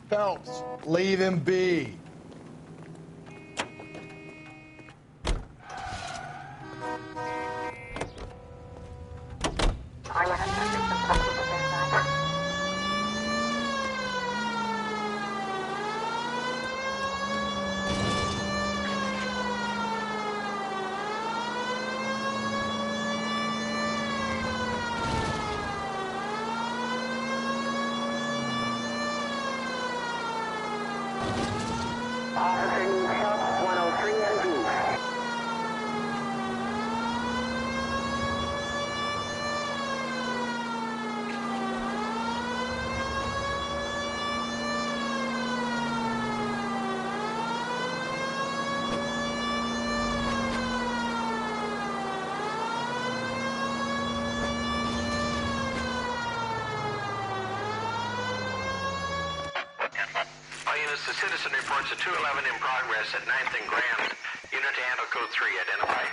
Phelps, leave him be. The citizen reports a 211 in progress at 9th and Grand. Unit to handle code 3. Identify.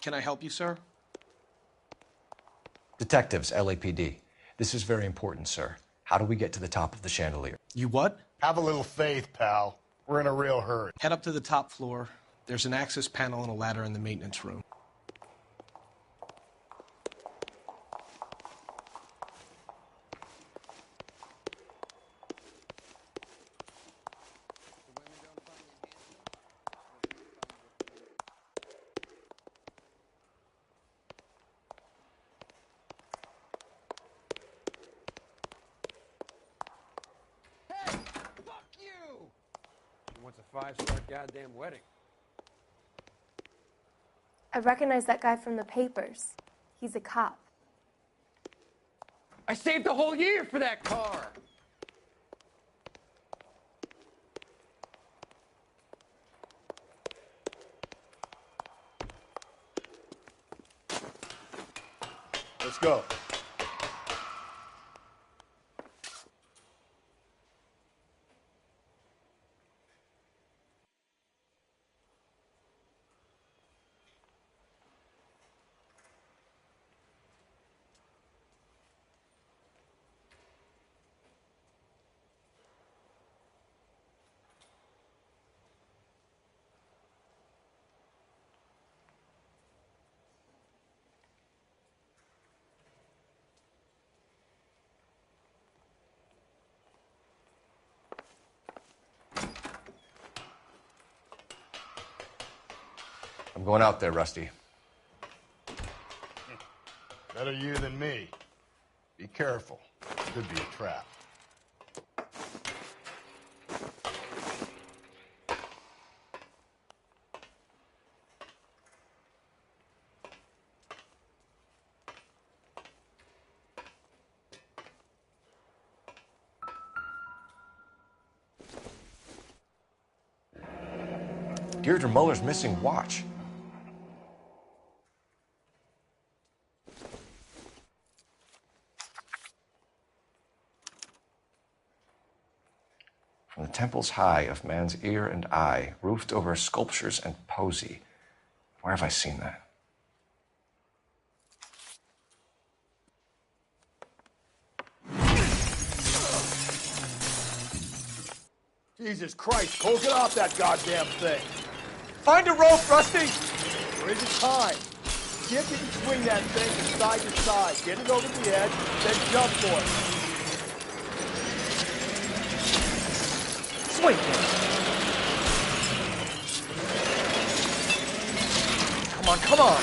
Can I help you, sir? Detectives, LAPD. This is very important, sir. How do we get to the top of the chandelier? You what? Have a little faith, pal. We're in a real hurry. Head up to the top floor. There's an access panel and a ladder in the maintenance room. Wants a 5-star goddamn wedding. I recognize that guy from the papers. He's a cop. I saved a whole year for that car. Let's go. I'm going out there, Rusty. Better you than me. Be careful. Could be a trap. Deirdre Muller's missing watch. From the temples high of man's ear and eye, roofed over sculptures and poesy. Where have I seen that? Jesus Christ, Cole, get off that goddamn thing. Find a rope, Rusty! There isn't time. See if you can swing that thing from side to side. Get it over the edge, then jump for it. Swing! on, come on.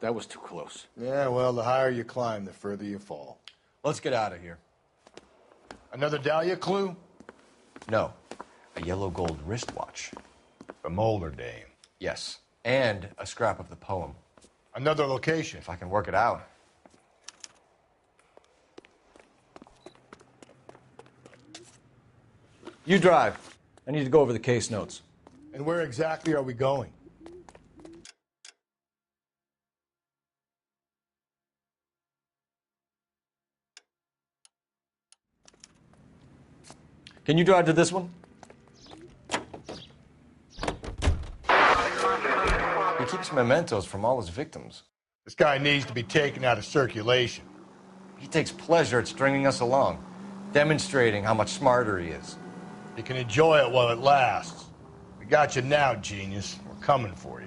That was too close. Yeah, well, the higher you climb, the further you fall. Let's get out of here. Another Dahlia clue? No. A yellow gold wristwatch. From older dame. Yes. And a scrap of the poem. Another location. If I can work it out. You drive. I need to go over the case notes. And where exactly are we going? Can you drive to this one? He keeps mementos from all his victims. This guy needs to be taken out of circulation. He takes pleasure at stringing us along, demonstrating how much smarter he is. You can enjoy it while it lasts. We got you now, genius. We're coming for you.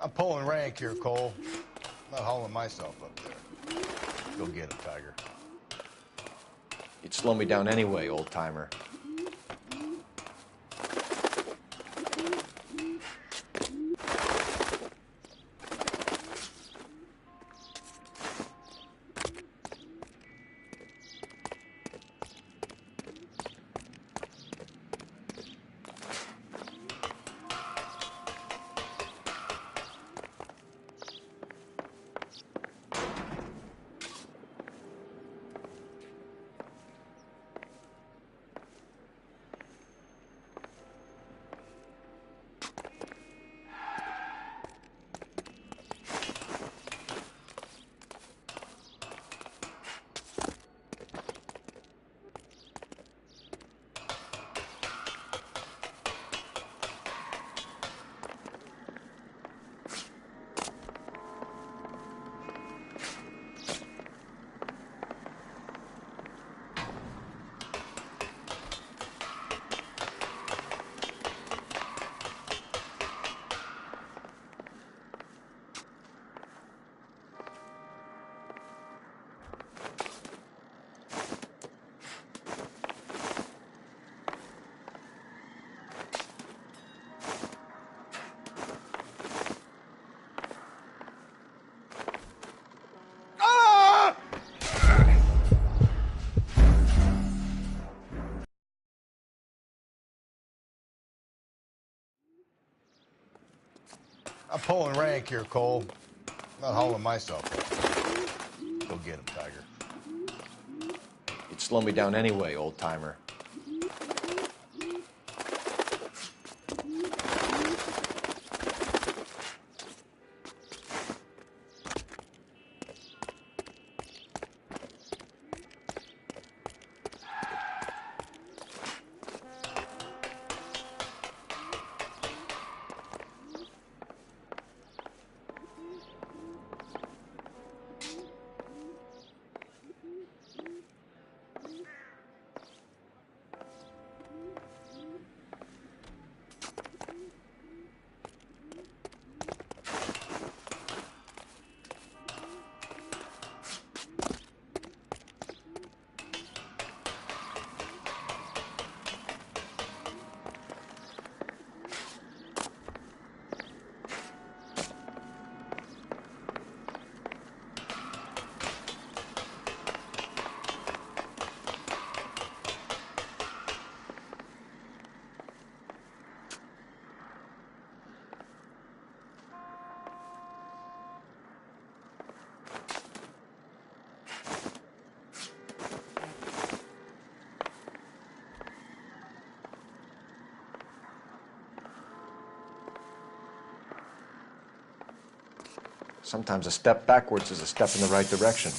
I'm pulling rank here, Cole. I'm not hauling myself up there. Go get him, Tiger. You'd slow me down anyway, old-timer. I'm pulling rank here, Cole. I'm not hauling myself up. Go get him, Tiger. You'd slow me down anyway, old-timer. Sometimes a step backwards is a step in the right direction.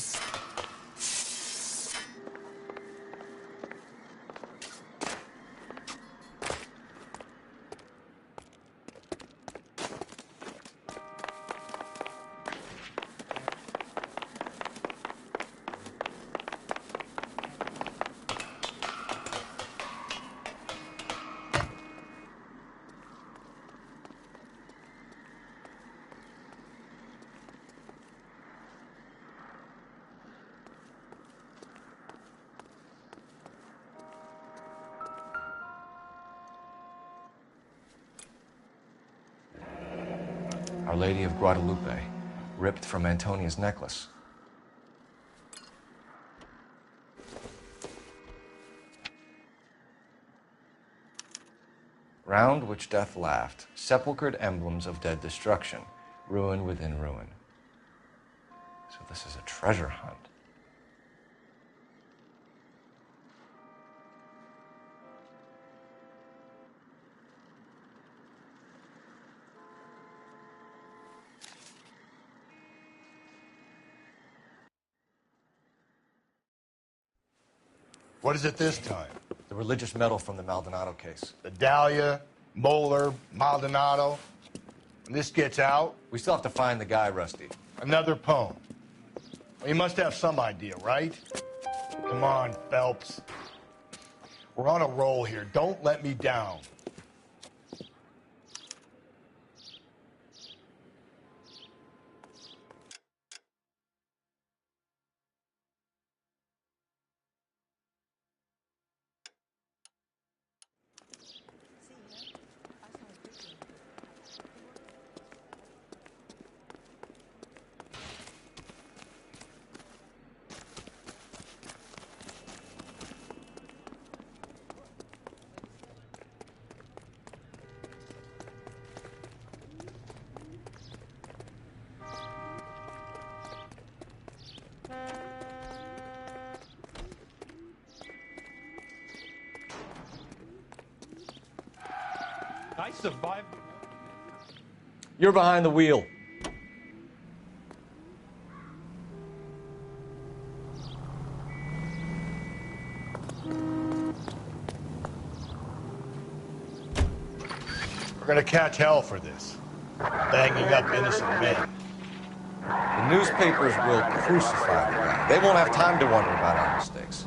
Our Lady of Guadalupe, ripped from Antonia's necklace. Round which death laughed, sepulchred emblems of dead destruction, ruin within ruin. So this is a treasure hunt. What is it this time? The religious medal from the Maldonado case. The Dahlia, Moeller, Maldonado. When this gets out... We still have to find the guy, Rusty. Another poem. Well, you must have some idea, right? Come on, Phelps. We're on a roll here. Don't let me down. I survived. You're behind the wheel. We're gonna catch hell for this. Banging up innocent men. The newspapers will crucify the guy. They won't have time to wonder about our mistakes.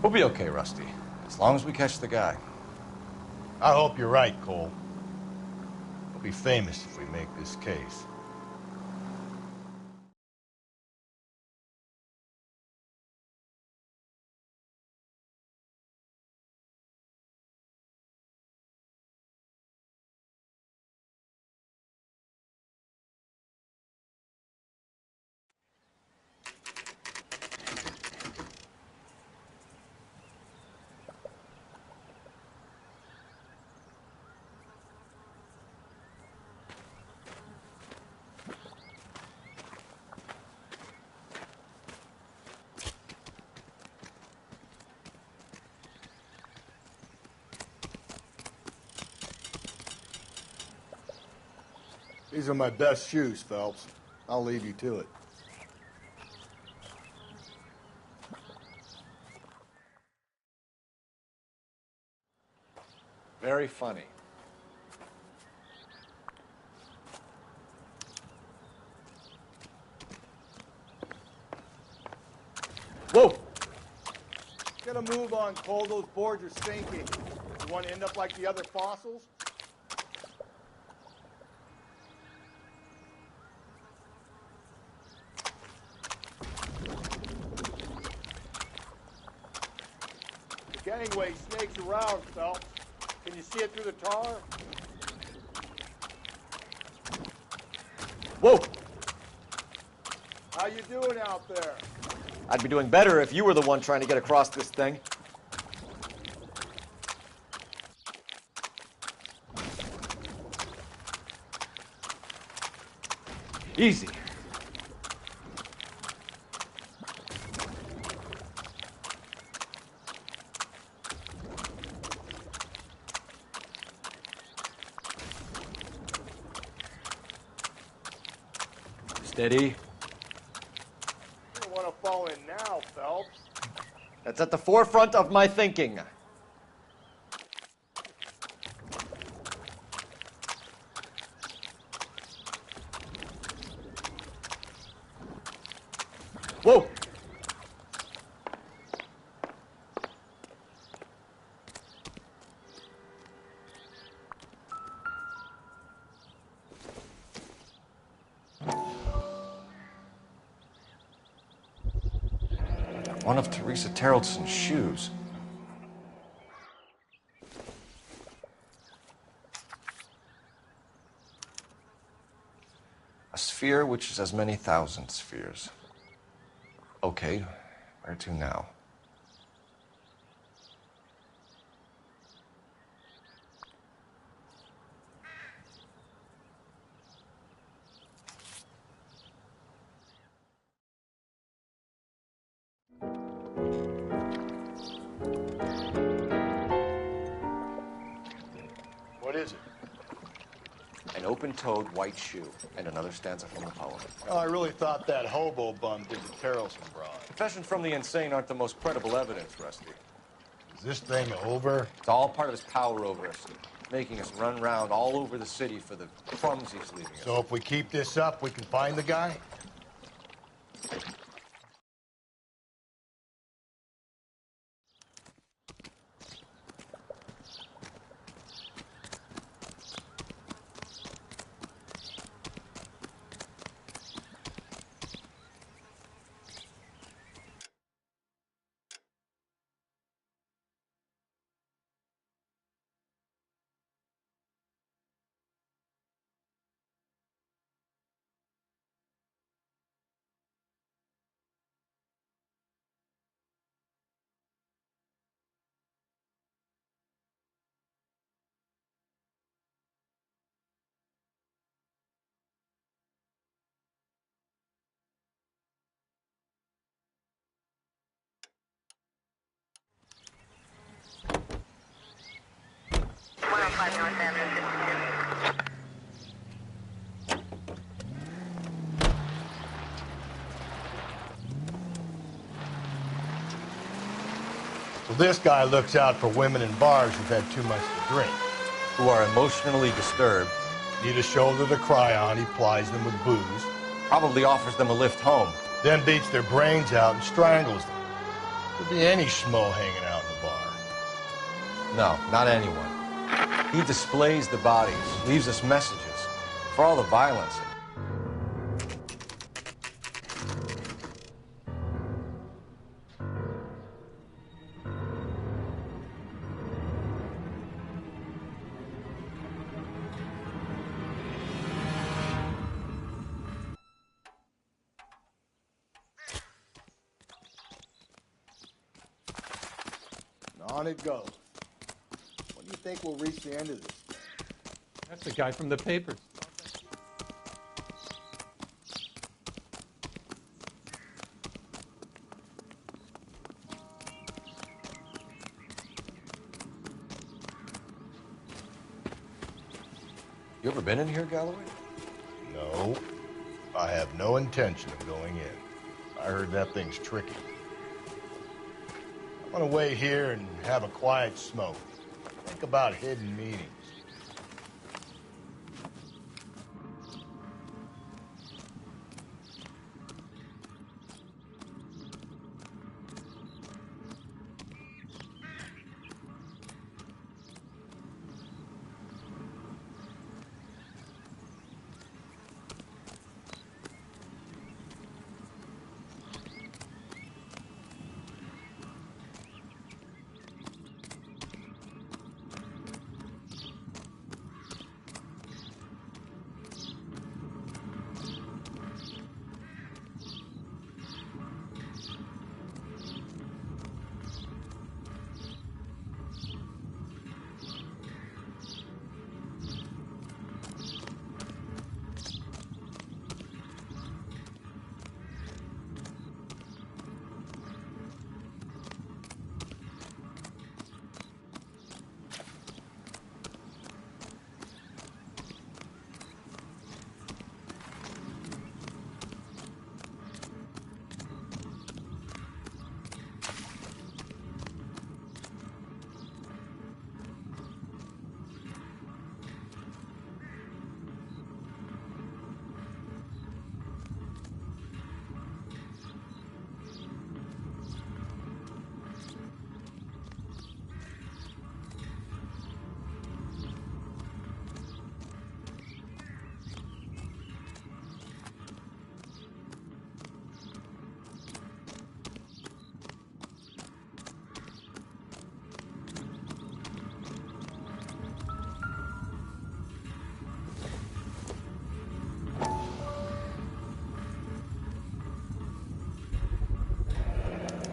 We'll be okay, Rusty, as long as we catch the guy. I hope you're right, Cole. We'll be famous if we make this case. These are my best shoes, Phelps. I'll leave you to it. Very funny. Whoa! Get a move on, Cole. Those boards are sinking. You want to end up like the other fossils? The gangway snakes around, Phelps. Can you see it through the tar? Whoa! How you doing out there? I'd be doing better if you were the one trying to get across this thing. Easy. Steady. You don't want to fall in now, Phelps. That's at the forefront of my thinking. Whoa! One of Teresa Terreldson's shoes. A sphere which is as many thousand spheres. Okay, where to now? What is it? An open-toed white shoe, and another stanza from the poem. Oh, I really thought that hobo bum did the Terrelson broad. Confessions from the insane aren't the most credible evidence, Rusty. Is this thing over? It's all part of his power over us, making us run around all over the city for the crumbs he's leaving us. So if we keep this up, we can find the guy? So this guy looks out for women in bars who've had too much to drink. Who are emotionally disturbed. Need a shoulder to cry on, he plies them with booze. Probably offers them a lift home. Then beats their brains out and strangles them. Could be any schmo hanging out in the bar. No, not anyone. He displays the bodies, leaves us messages. For all the violence. On it goes. When do you think we'll reach the end of this? That's the guy from the papers. You ever been in here, Galloway? No. I have no intention of going in. I heard that thing's tricky. I want to wait here and have a quiet smoke. Think about hidden meetings.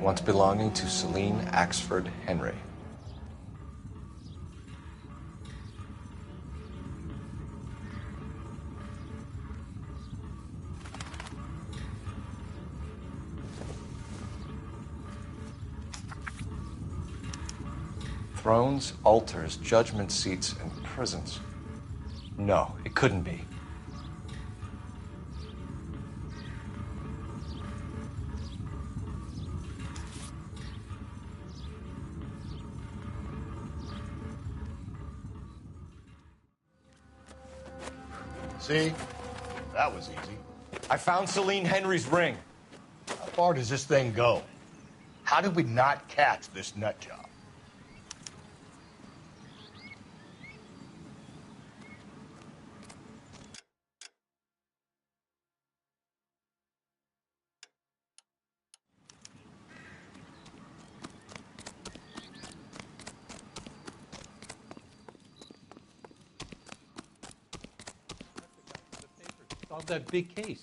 once belonging to Celine Axford Henry. Thrones, altars, judgment seats, and prisons. No, it couldn't be. See? That was easy. I found Celine Henry's ring. How far does this thing go? How did we not catch this nut job? Solve that big case.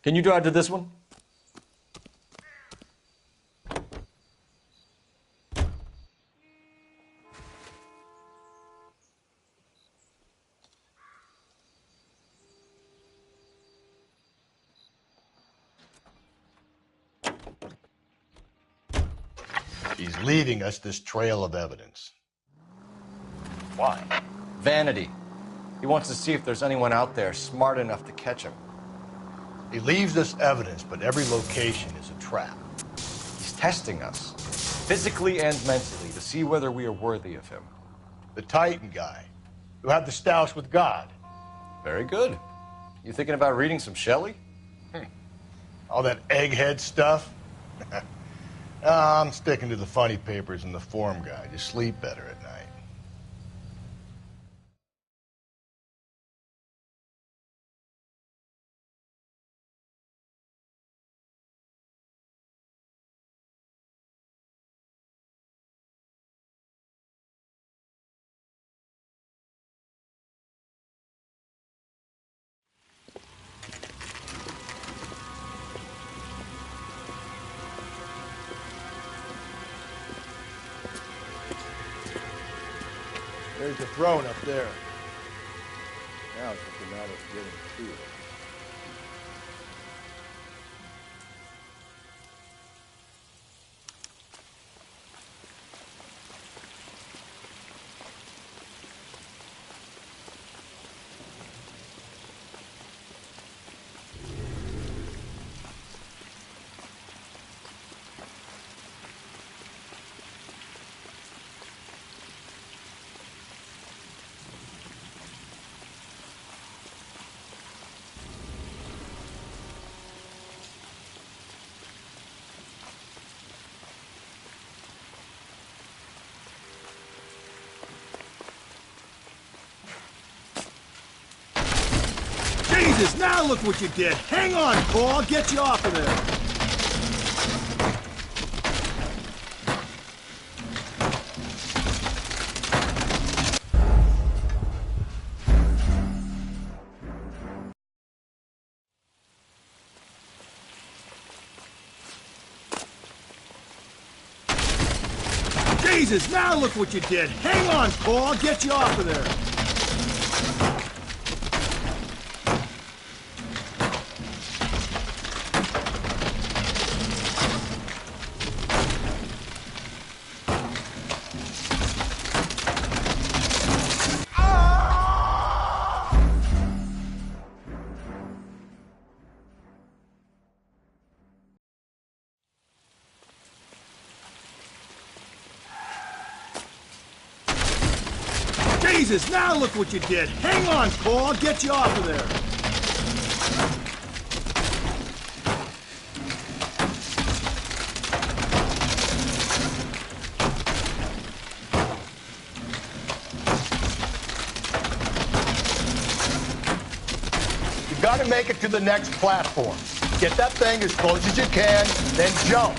Can you drive to this one? He's leaving us this trail of evidence. Why? Vanity. He wants to see if there's anyone out there smart enough to catch him. He leaves us evidence, but every location is a trap. He's testing us, physically and mentally, to see whether we are worthy of him. The Titan guy, who had the stoush with God. Very good. You thinking about reading some Shelley? All that egghead stuff? I'm sticking to the funny papers and the form guide. You sleep better at night. There's the throne up there. Now it's just a matter of getting to it. Jesus, now look what you did. Hang on, Cole. I'll get you off of there. Jesus, now look what you did. Hang on, Cole. I'll get you off of there. Jesus, now look what you did. Hang on, Cole. I'll get you off of there. You gotta make it to the next platform. Get that thing as close as you can, then jump.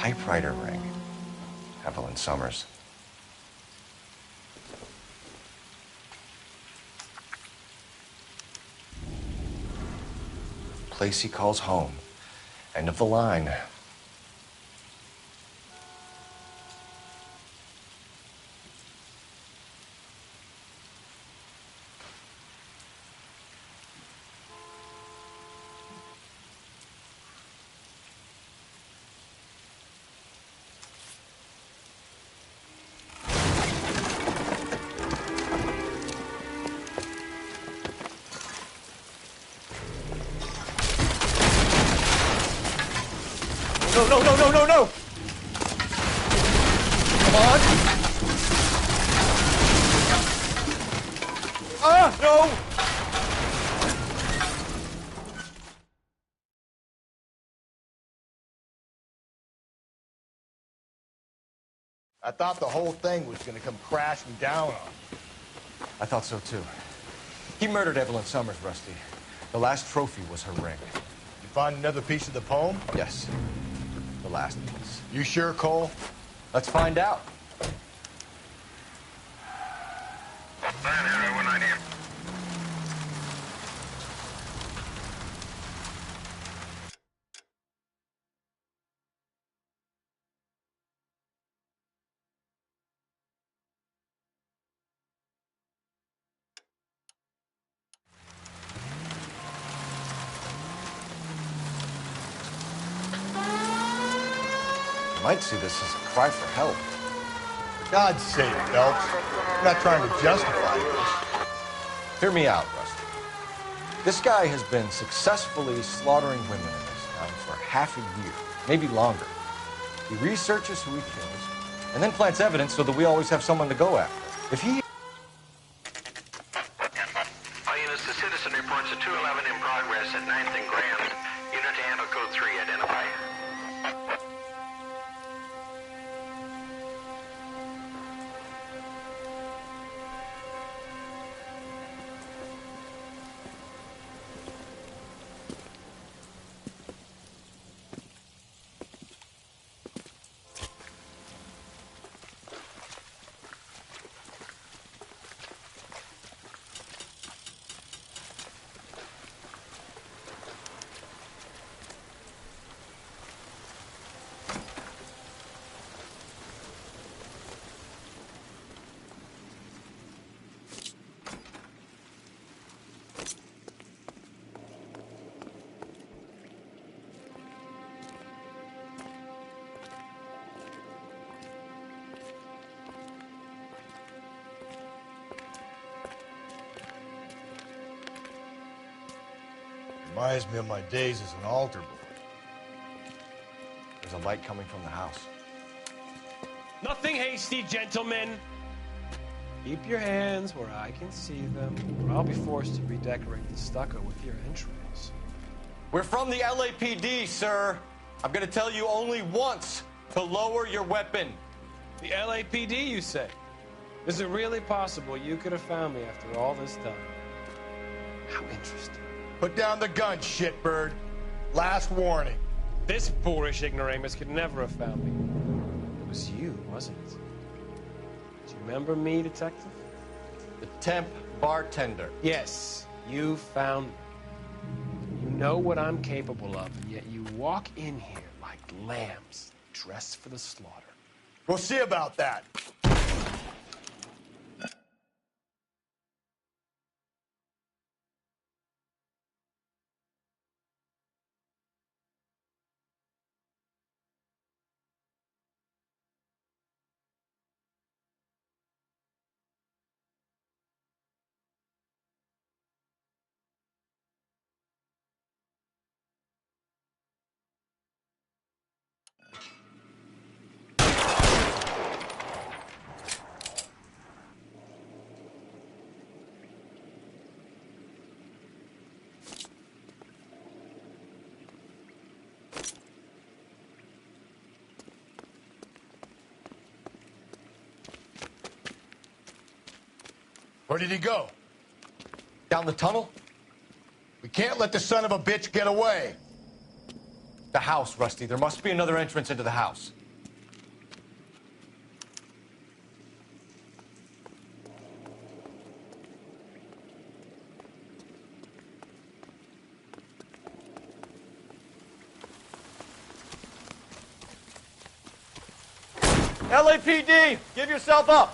typewriter ring. Evelyn Summers. Place he calls home. End of the line. No, no, no, no, no, no! Come on! Ah, no! I thought the whole thing was gonna come crashing down on you. I thought so too. He murdered Evelyn Summers, Rusty. The last trophy was her ring. You find another piece of the poem? Yes. The last piece. You sure, Cole? Let's find out. Might see this as a cry for help. For God's sake, Phelps. I'm not trying to justify this. Hear me out, Rusty. This guy has been successfully slaughtering women in this town for half a year, maybe longer. He researches who he kills, and then plants evidence so that we always have someone to go after. If he... All units, the citizen reports a 211 in progress at 9th and Grand. Unit to handle code 3, identify. Reminds me of my days as an altar boy. There's a light coming from the house. Nothing hasty, gentlemen. Keep your hands where I can see them, or I'll be forced to redecorate the stucco with your entrails. We're from the LAPD, sir. I'm gonna tell you only once to lower your weapon. The LAPD, you say? Is it really possible you could have found me after all this time? How interesting. Put down the gun, shitbird. Last warning. This boorish ignoramus could never have found me. It was you, wasn't it? Do you remember me, detective? The temp bartender. Yes, you found me. You know what I'm capable of, and yet you walk in here like lambs dressed for the slaughter. We'll see about that. Where did he go? Down the tunnel? We can't let the son of a bitch get away. The house, Rusty. There must be another entrance into the house. LAPD, give yourself up.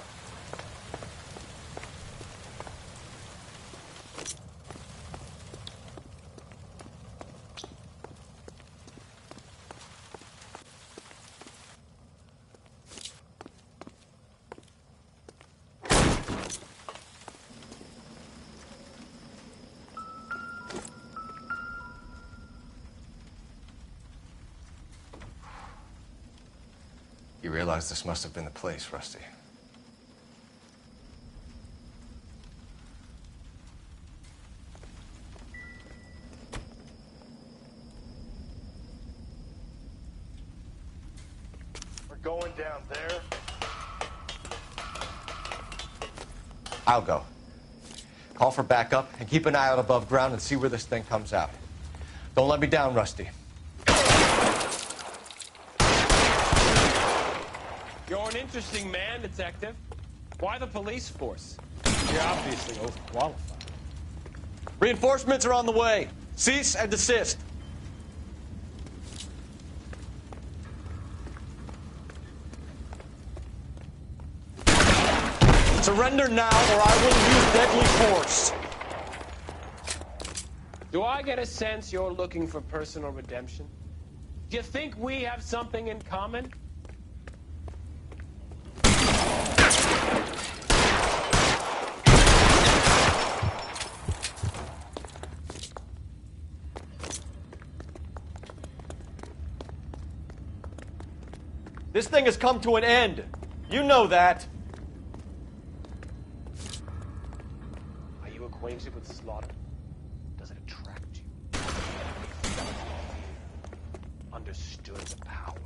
You realize this must have been the place, Rusty. We're going down there. I'll go. Call for backup and keep an eye out above ground and see where this thing comes out. Don't let me down, Rusty. You're an interesting man, Detective. Why the police force? You're obviously overqualified. Reinforcements are on the way. Cease and desist. Surrender now, or I will use deadly force. Do I get a sense you're looking for personal redemption? Do you think we have something in common? This thing has come to an end. You know that. Are you acquainted with slaughter? Does it attract you? Understood the power.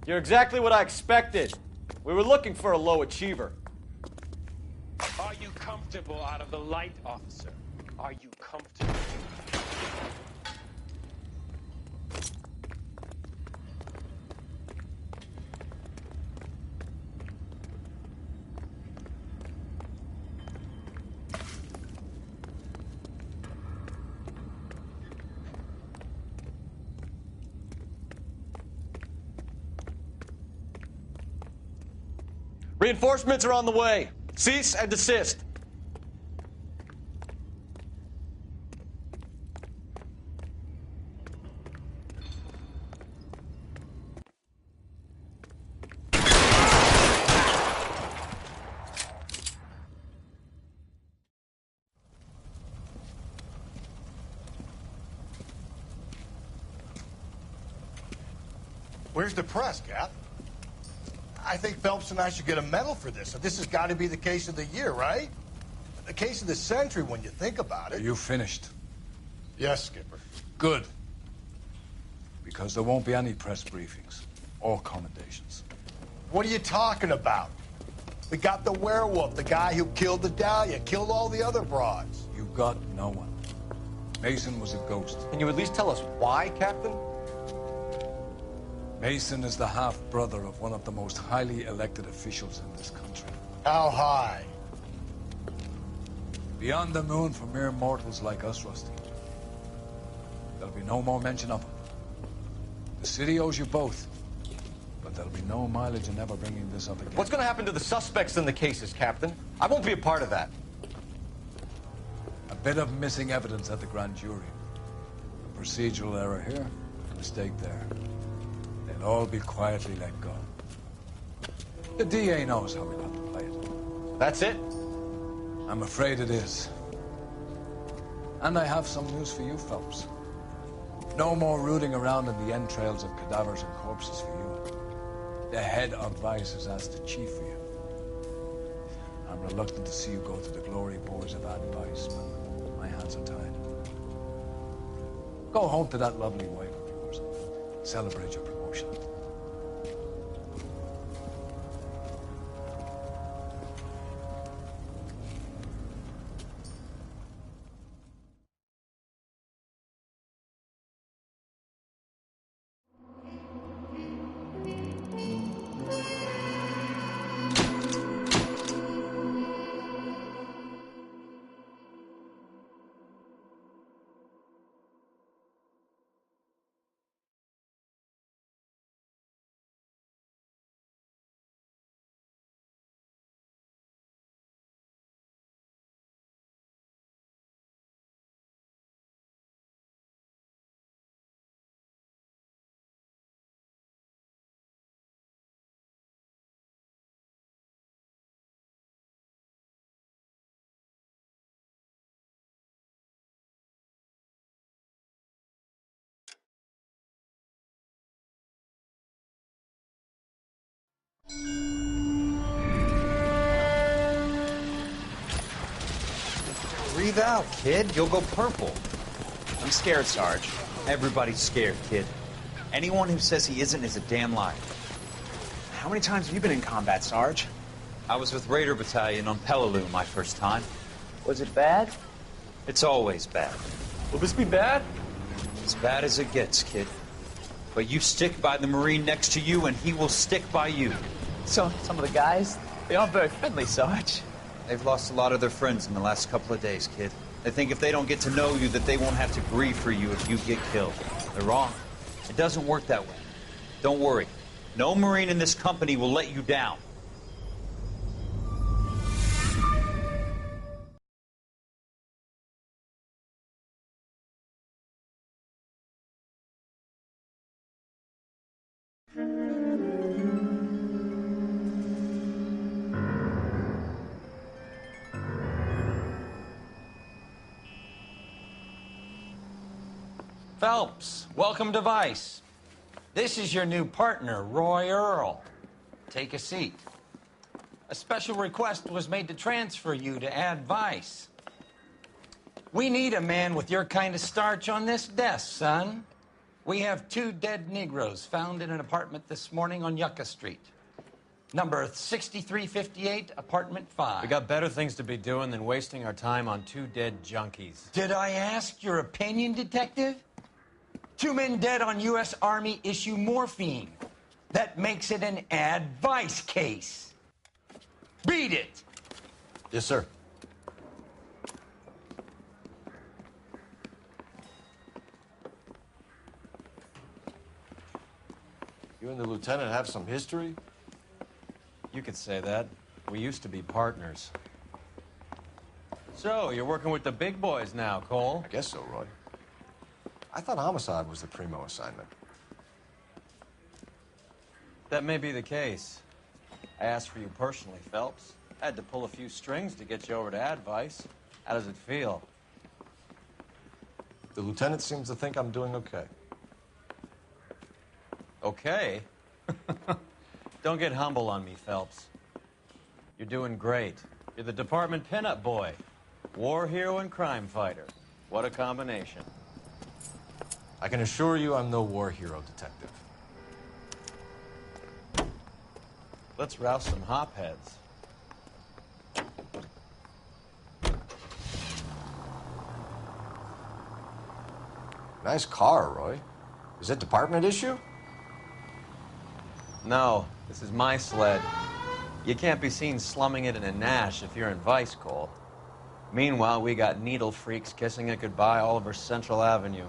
You're exactly what I expected. We were looking for a low achiever. Are you comfortable out of the light, officer? Are you comfortable? Reinforcements are on the way. Cease and desist. Where's the press, Cap? I think Phelps and I should get a medal for this. This has got to be the case of the year, right? The case of the century when you think about it. Are you finished? Yes, Skipper. Good. Because there won't be any press briefings or commendations. What are you talking about? We got the werewolf, the guy who killed the Dahlia, killed all the other broads. You got no one. Mason was a ghost. Can you at least tell us why, Captain? Mason is the half-brother of one of the most highly elected officials in this country. How high? Beyond the moon for mere mortals like us, Rusty. There'll be no more mention of him. The city owes you both. But there'll be no mileage in ever bringing this up again. What's going to happen to the suspects in the cases, Captain? I won't be a part of that. A bit of missing evidence at the grand jury. A procedural error here, a mistake there. They'll all be quietly let go. The DA knows how we got to play it. That's it? I'm afraid it is. And I have some news for you, Phelps. No more rooting around in the entrails of cadavers and corpses for you. The head of Vice has asked the chief for you. I'm reluctant to see you go to the glory boards of advice, but my hands are tied. Go home to that lovely wife of yours. Celebrate your promotion. breathe out, kid. You'll go purple. I'm scared, Sarge. Everybody's scared, kid. Anyone who says he isn't is a damn liar. How many times have you been in combat, Sarge? I was with Raider Battalion on Peleliu my first time. Was it bad? It's always bad. Will this be bad? As bad as it gets, kid. But you stick by the Marine next to you, and he will stick by you. So, some of the guys, they aren't very friendly, Sarge. They've lost a lot of their friends in the last couple of days, kid. They think if they don't get to know you, that they won't have to grieve for you if you get killed. They're wrong. It doesn't work that way. Don't worry. No Marine in this company will let you down. Phelps, welcome to Vice. This is your new partner, Roy Earl. Take a seat. A special request was made to transfer you to Ad Vice. We need a man with your kind of starch on this desk, son. We have 2 dead Negroes found in an apartment this morning on Yucca Street. Number 6358, apartment 5. We got better things to be doing than wasting our time on 2 dead junkies. Did I ask your opinion, detective? 2 men dead on U.S. Army issue morphine. That makes it an advice case. Beat it. Yes, sir. You and the lieutenant have some history? You could say that. We used to be partners. So, you're working with the big boys now, Cole? I guess so, Roy. I thought Homicide was the primo assignment. That may be the case. I asked for you personally, Phelps. I had to pull a few strings to get you over to Advice. How does it feel? The lieutenant seems to think I'm doing okay. Okay? Don't get humble on me, Phelps. You're doing great. You're the department pinup boy. War hero and crime fighter. What a combination. I can assure you I'm no war hero, detective. Let's rouse some hopheads. Nice car, Roy. Is it department issue? No, this is my sled. You can't be seen slumming it in a Nash if you're in Vice, Cole. Meanwhile, we got needle freaks kissing it goodbye all over Central Avenue.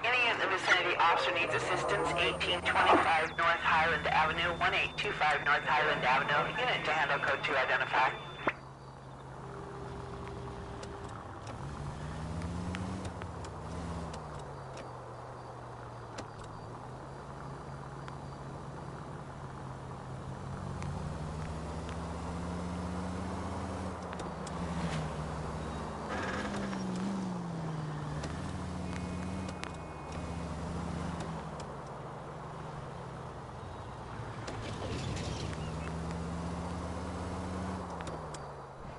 Any in the vicinity officer needs assistance, 1825 North Highland Avenue, 1825 North Highland Avenue. Unit to handle code 2 identify.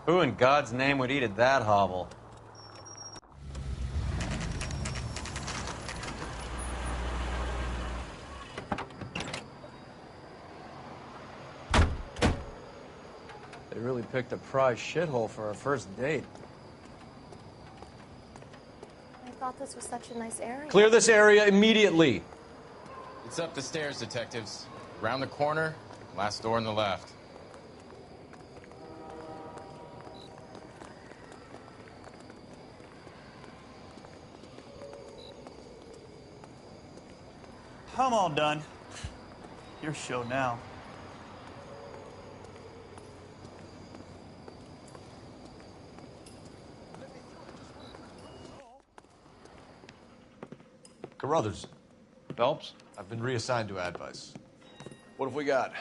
Who in God's name would eat at that hovel? They really picked a prize shithole for our first date. I thought this was such a nice area. Clear this area immediately. It's up the stairs, detectives. Around the corner, last door on the left. I'm all done. Your show now. Carruthers. Phelps? I've been reassigned to Advice. What have we got?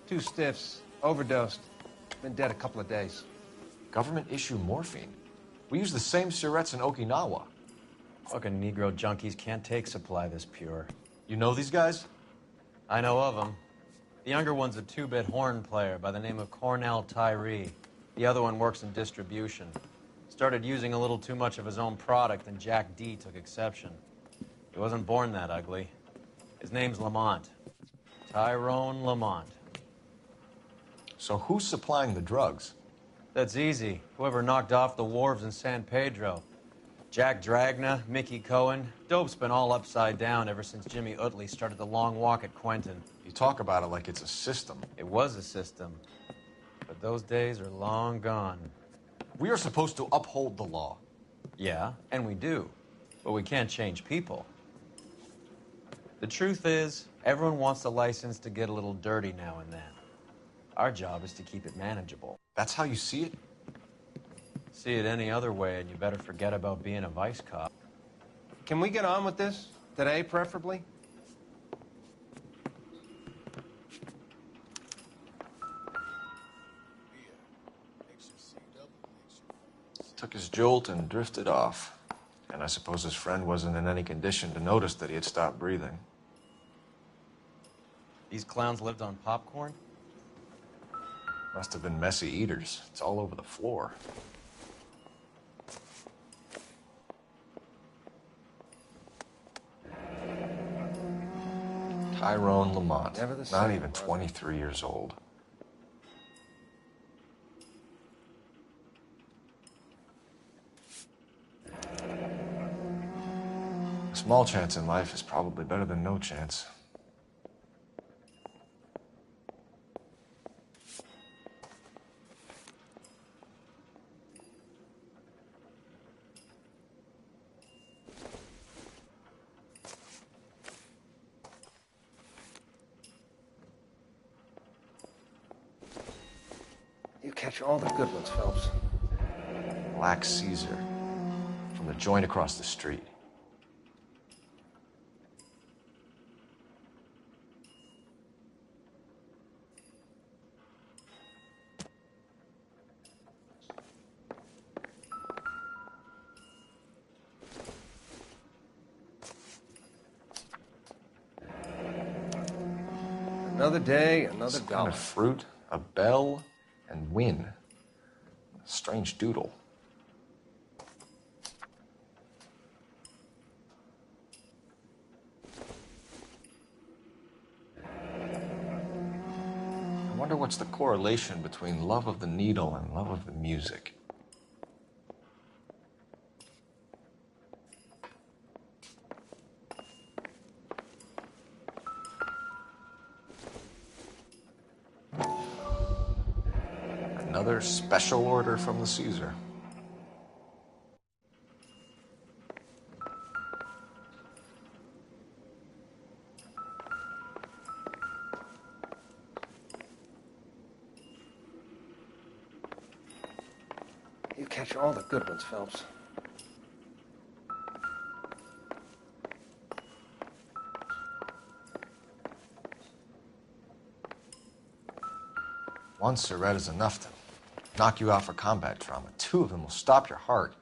2 stiffs. Overdosed. Been dead a couple of days. Government issue morphine? We use the same syrettes in Okinawa. Fucking Negro junkies can't take supply this pure. You know these guys? I know of them. The younger one's a two-bit horn player by the name of Cornell Tyree. The other one works in distribution. Started using a little too much of his own product, and Jack D took exception. He wasn't born that ugly. His name's Lamont. Tyrone Lamont. So who's supplying the drugs? That's easy. Whoever knocked off the wharves in San Pedro. Jack Dragna, Mickey Cohen. Dope's been all upside down ever since Jimmy Utley started the long walk at Quentin. You talk about it like it's a system. It was a system. But those days are long gone. We are supposed to uphold the law. Yeah, and we do. But we can't change people. The truth is, everyone wants the license to get a little dirty now and then. Our job is to keep it manageable. That's how you see it? See it any other way, and you better forget about being a vice cop. Can we get on with this? Today, preferably? Took his jolt and drifted off. And I suppose his friend wasn't in any condition to notice that he had stopped breathing. These clowns lived on popcorn? Must have been messy eaters. It's all over the floor. Tyrone Lamont. Not even 23 years old. A small chance in life is probably better than no chance. You catch all the good ones, Phelps. Black Caesar. From the joint across the street. Another day, another Some dollar. kind of fruit, a bell, and win. A strange doodle. I wonder what's the correlation between love of the needle and love of the music. Another special order from the Caesar. You catch all the good ones, Phelps. One Surette is enough to knock you out for combat trauma. Two of them will stop your heart.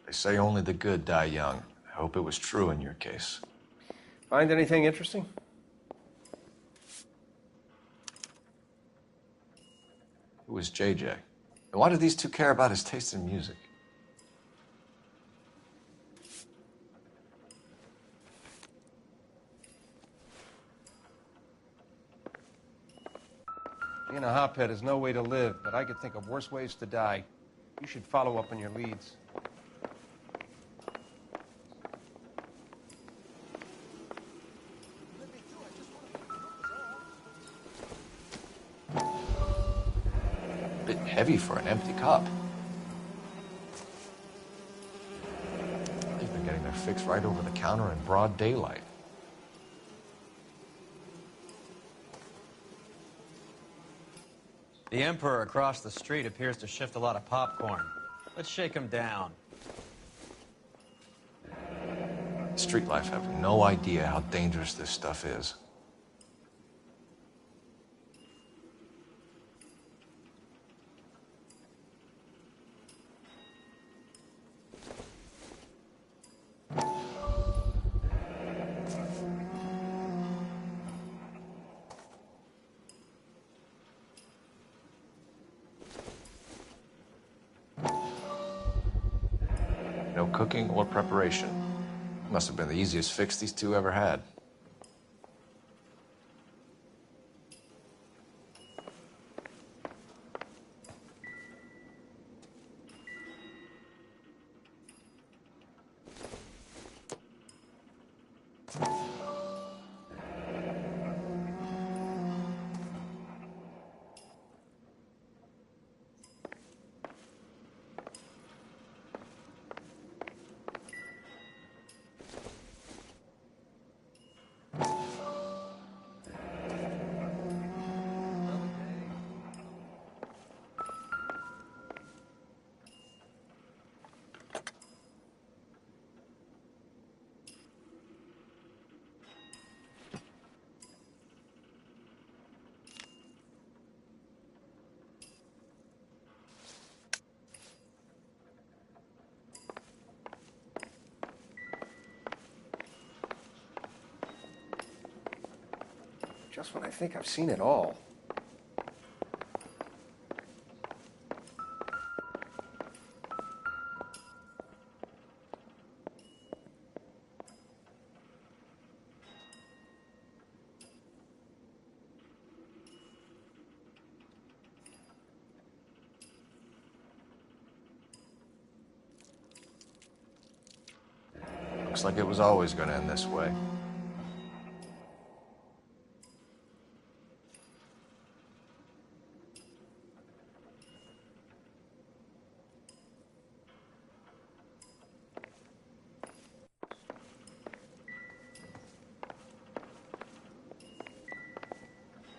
They say only the good die young. I hope it was true in your case. Find anything interesting? Who was JJ? And why do these two care about his taste in music? Being a hophead is no way to live, but I could think of worse ways to die. You should follow up on your leads. Bit heavy for an empty cup. They've been getting their fix right over the counter in broad daylight. The Emperor across the street appears to shift a lot of popcorn. Let's shake him down. Street life have no idea how dangerous this stuff is. No cooking or preparation. Must have been the easiest fix these two ever had. Just when I think I've seen it all. Looks like it was always going to end this way.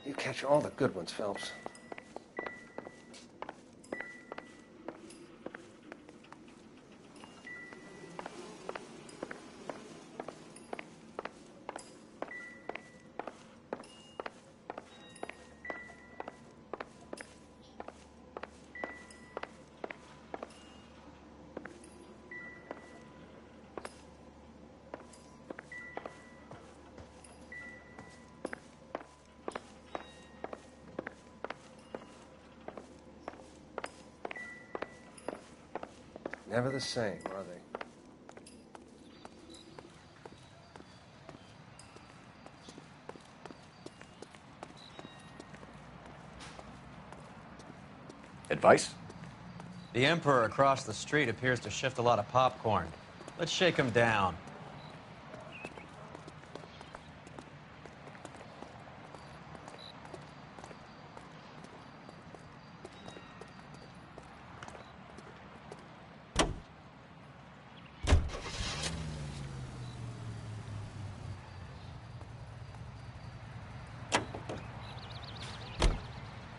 You catch all the good ones, Phelps. Never the same, are they? Advice? The Emperor across the street appears to shift a lot of popcorn. Let's shake him down.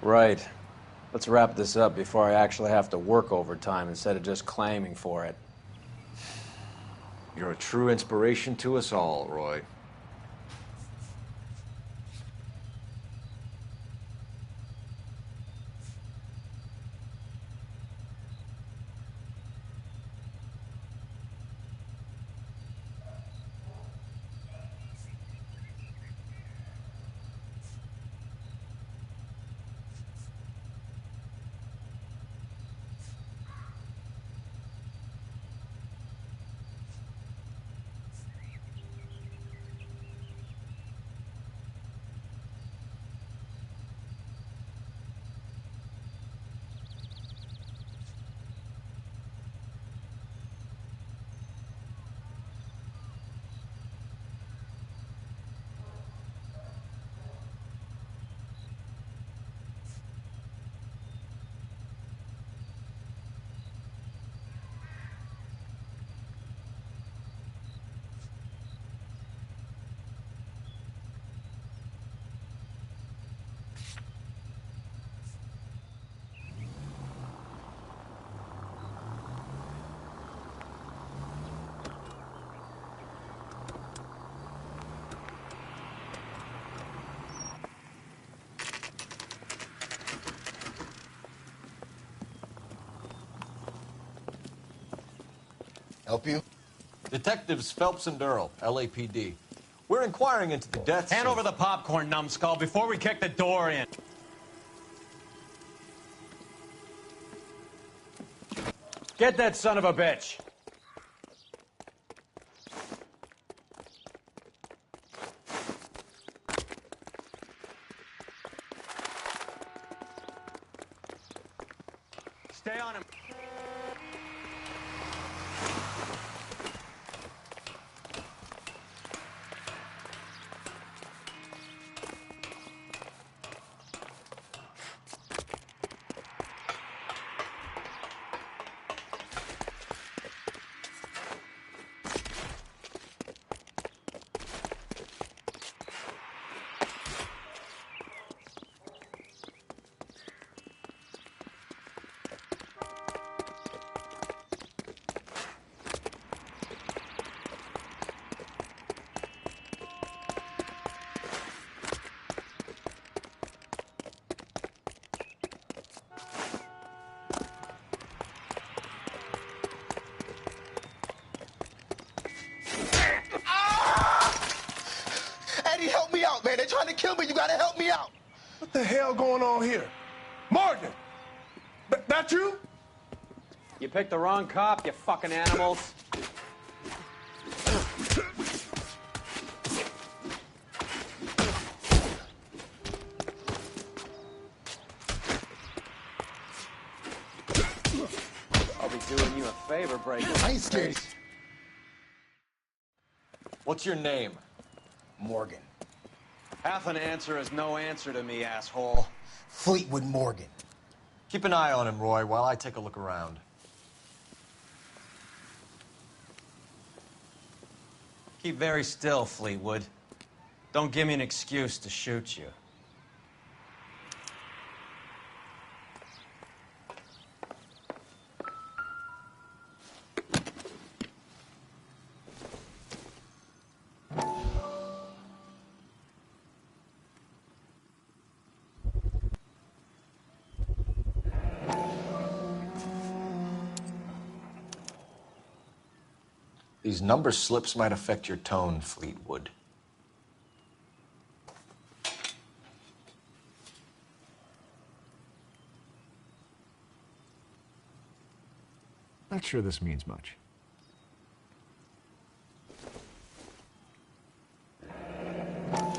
Right. Let's wrap this up before I actually have to work overtime instead of just claiming for it. You're a true inspiration to us all, Roy. Help you? Detectives Phelps and Earl, LAPD. We're inquiring into the deaths. Hand over the popcorn, numbskull, before we kick the door in. Get that son of a bitch. on him. Eddie, help me out, man. They're trying to kill me. You gotta help me out. What the hell going on here? Morgan! That you? You picked the wrong cop, you fucking animals. I'll be doing you a favor, breaking. I ain't scared. What's your name? Morgan. Half an answer is no answer to me, asshole. Fleetwood Morgan. Keep an eye on him, Roy, while I take a look around. Keep very still, Fleetwood. Don't give me an excuse to shoot you. These number slips might affect your tone, Fleetwood. Not sure this means much.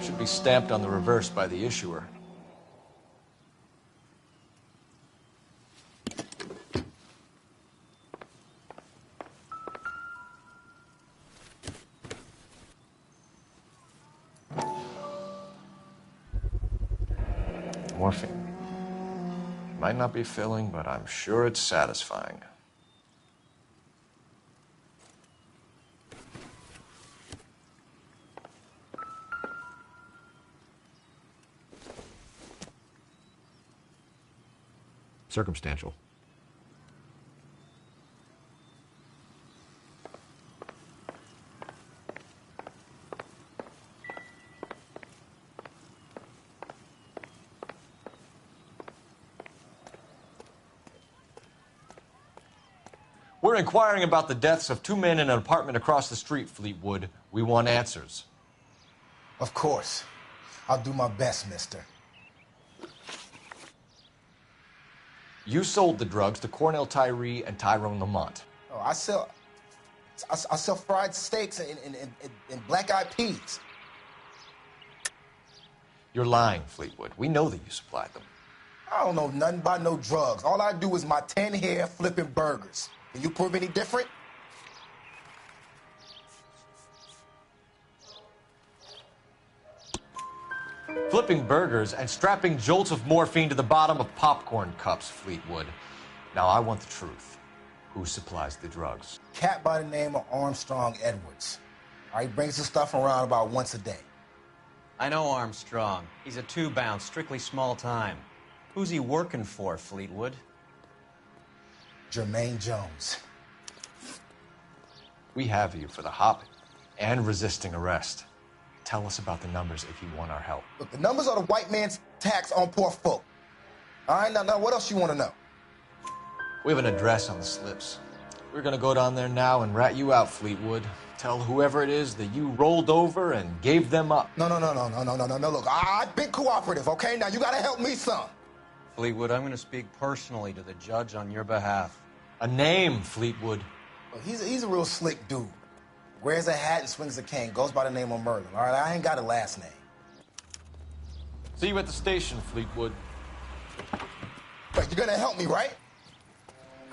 Should be stamped on the reverse by the issuer. Morphine. Might not be filling, but I'm sure it's satisfying. Circumstantial. We're inquiring about the deaths of two men in an apartment across the street, Fleetwood. We want answers. Of course. I'll do my best, mister. You sold the drugs to Cornell Tyree and Tyrone Lamont. Oh, I sell fried steaks and black-eyed peas. You're lying, Fleetwood. We know that you supplied them. I don't know nothing about no drugs. All I do is my 10 hair flipping burgers. Can you prove any different? Flipping burgers and strapping jolts of morphine to the bottom of popcorn cups, Fleetwood. Now, I want the truth. Who supplies the drugs? Cat by the name of Armstrong Edwards. All right, he brings the stuff around about once a day. I know Armstrong. He's a two-bounce, strictly small time. Who's he working for, Fleetwood? Jermaine Jones. We have you for the hopping and resisting arrest. Tell us about the numbers if you want our help. Look, the numbers are the white man's tax on poor folk. All right, now what else you want to know? We have an address on the slips. We're gonna go down there now and rat you out, Fleetwood. Tell whoever it is that you rolled over and gave them up. No. Look, I've been cooperative, okay? Now you gotta help me some. Fleetwood, I'm gonna speak personally to the judge on your behalf. A name, Fleetwood. Look, he's a real slick dude. Wears a hat and swings a cane. Goes by the name of Merlin. All right, I ain't got a last name. See you at the station, Fleetwood. But you're gonna help me, right?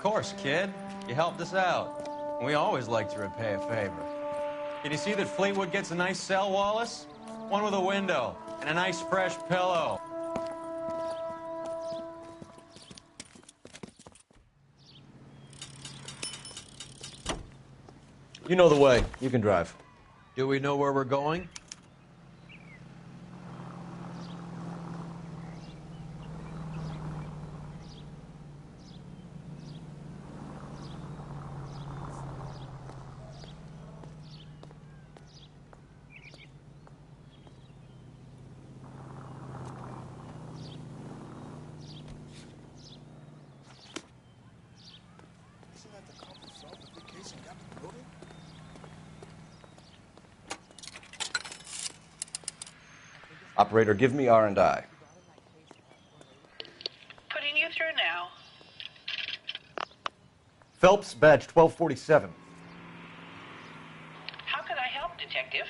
course, kid. You helped us out. We always like to repay a favor. Can you see that Fleetwood gets a nice cell, Wallace? One with a window and a nice fresh pillow. You know the way. You can drive. Do we know where we're going? Operator, give me R&I. Putting you through now. Phelps, badge 1247. How can I help, Detective?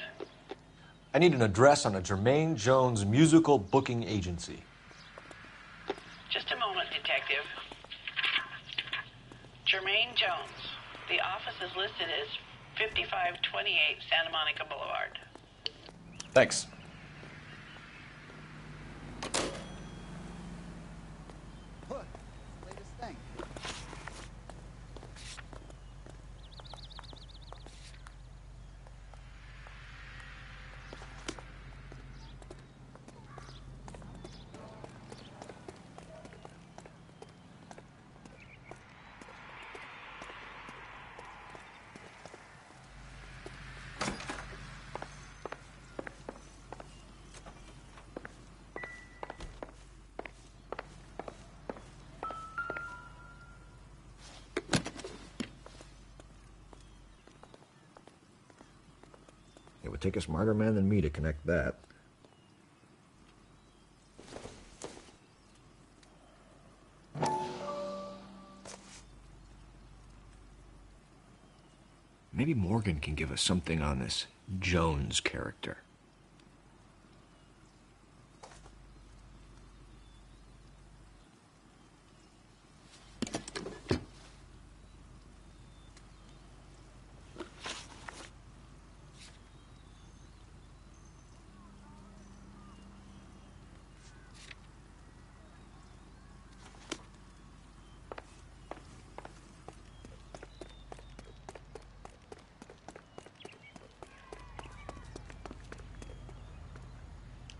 I need an address on a Jermaine Jones musical booking agency. Just a moment, Detective. Jermaine Jones. The office is listed as 5528 Santa Monica Boulevard. Thanks. It would take a smarter man than me to connect that. Maybe Morgan can give us something on this Jones character.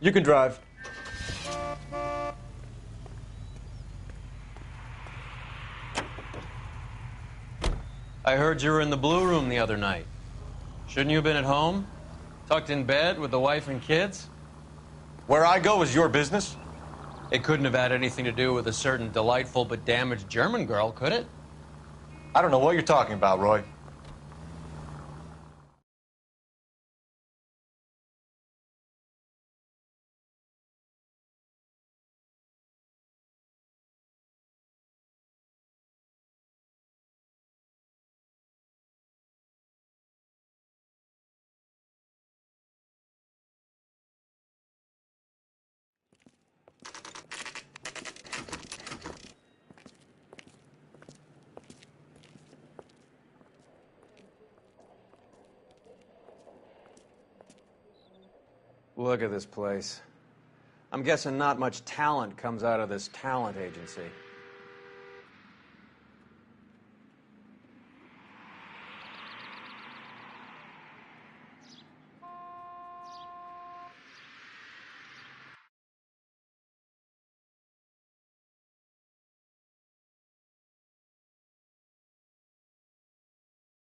You can drive. I heard you were in the Blue Room the other night. Shouldn't you have been at home? Tucked in bed with the wife and kids? Where I go is your business? It couldn't have had anything to do with a certain delightful but damaged German girl, could it? I don't know what you're talking about, Roy. Look at this place. I'm guessing not much talent comes out of this talent agency.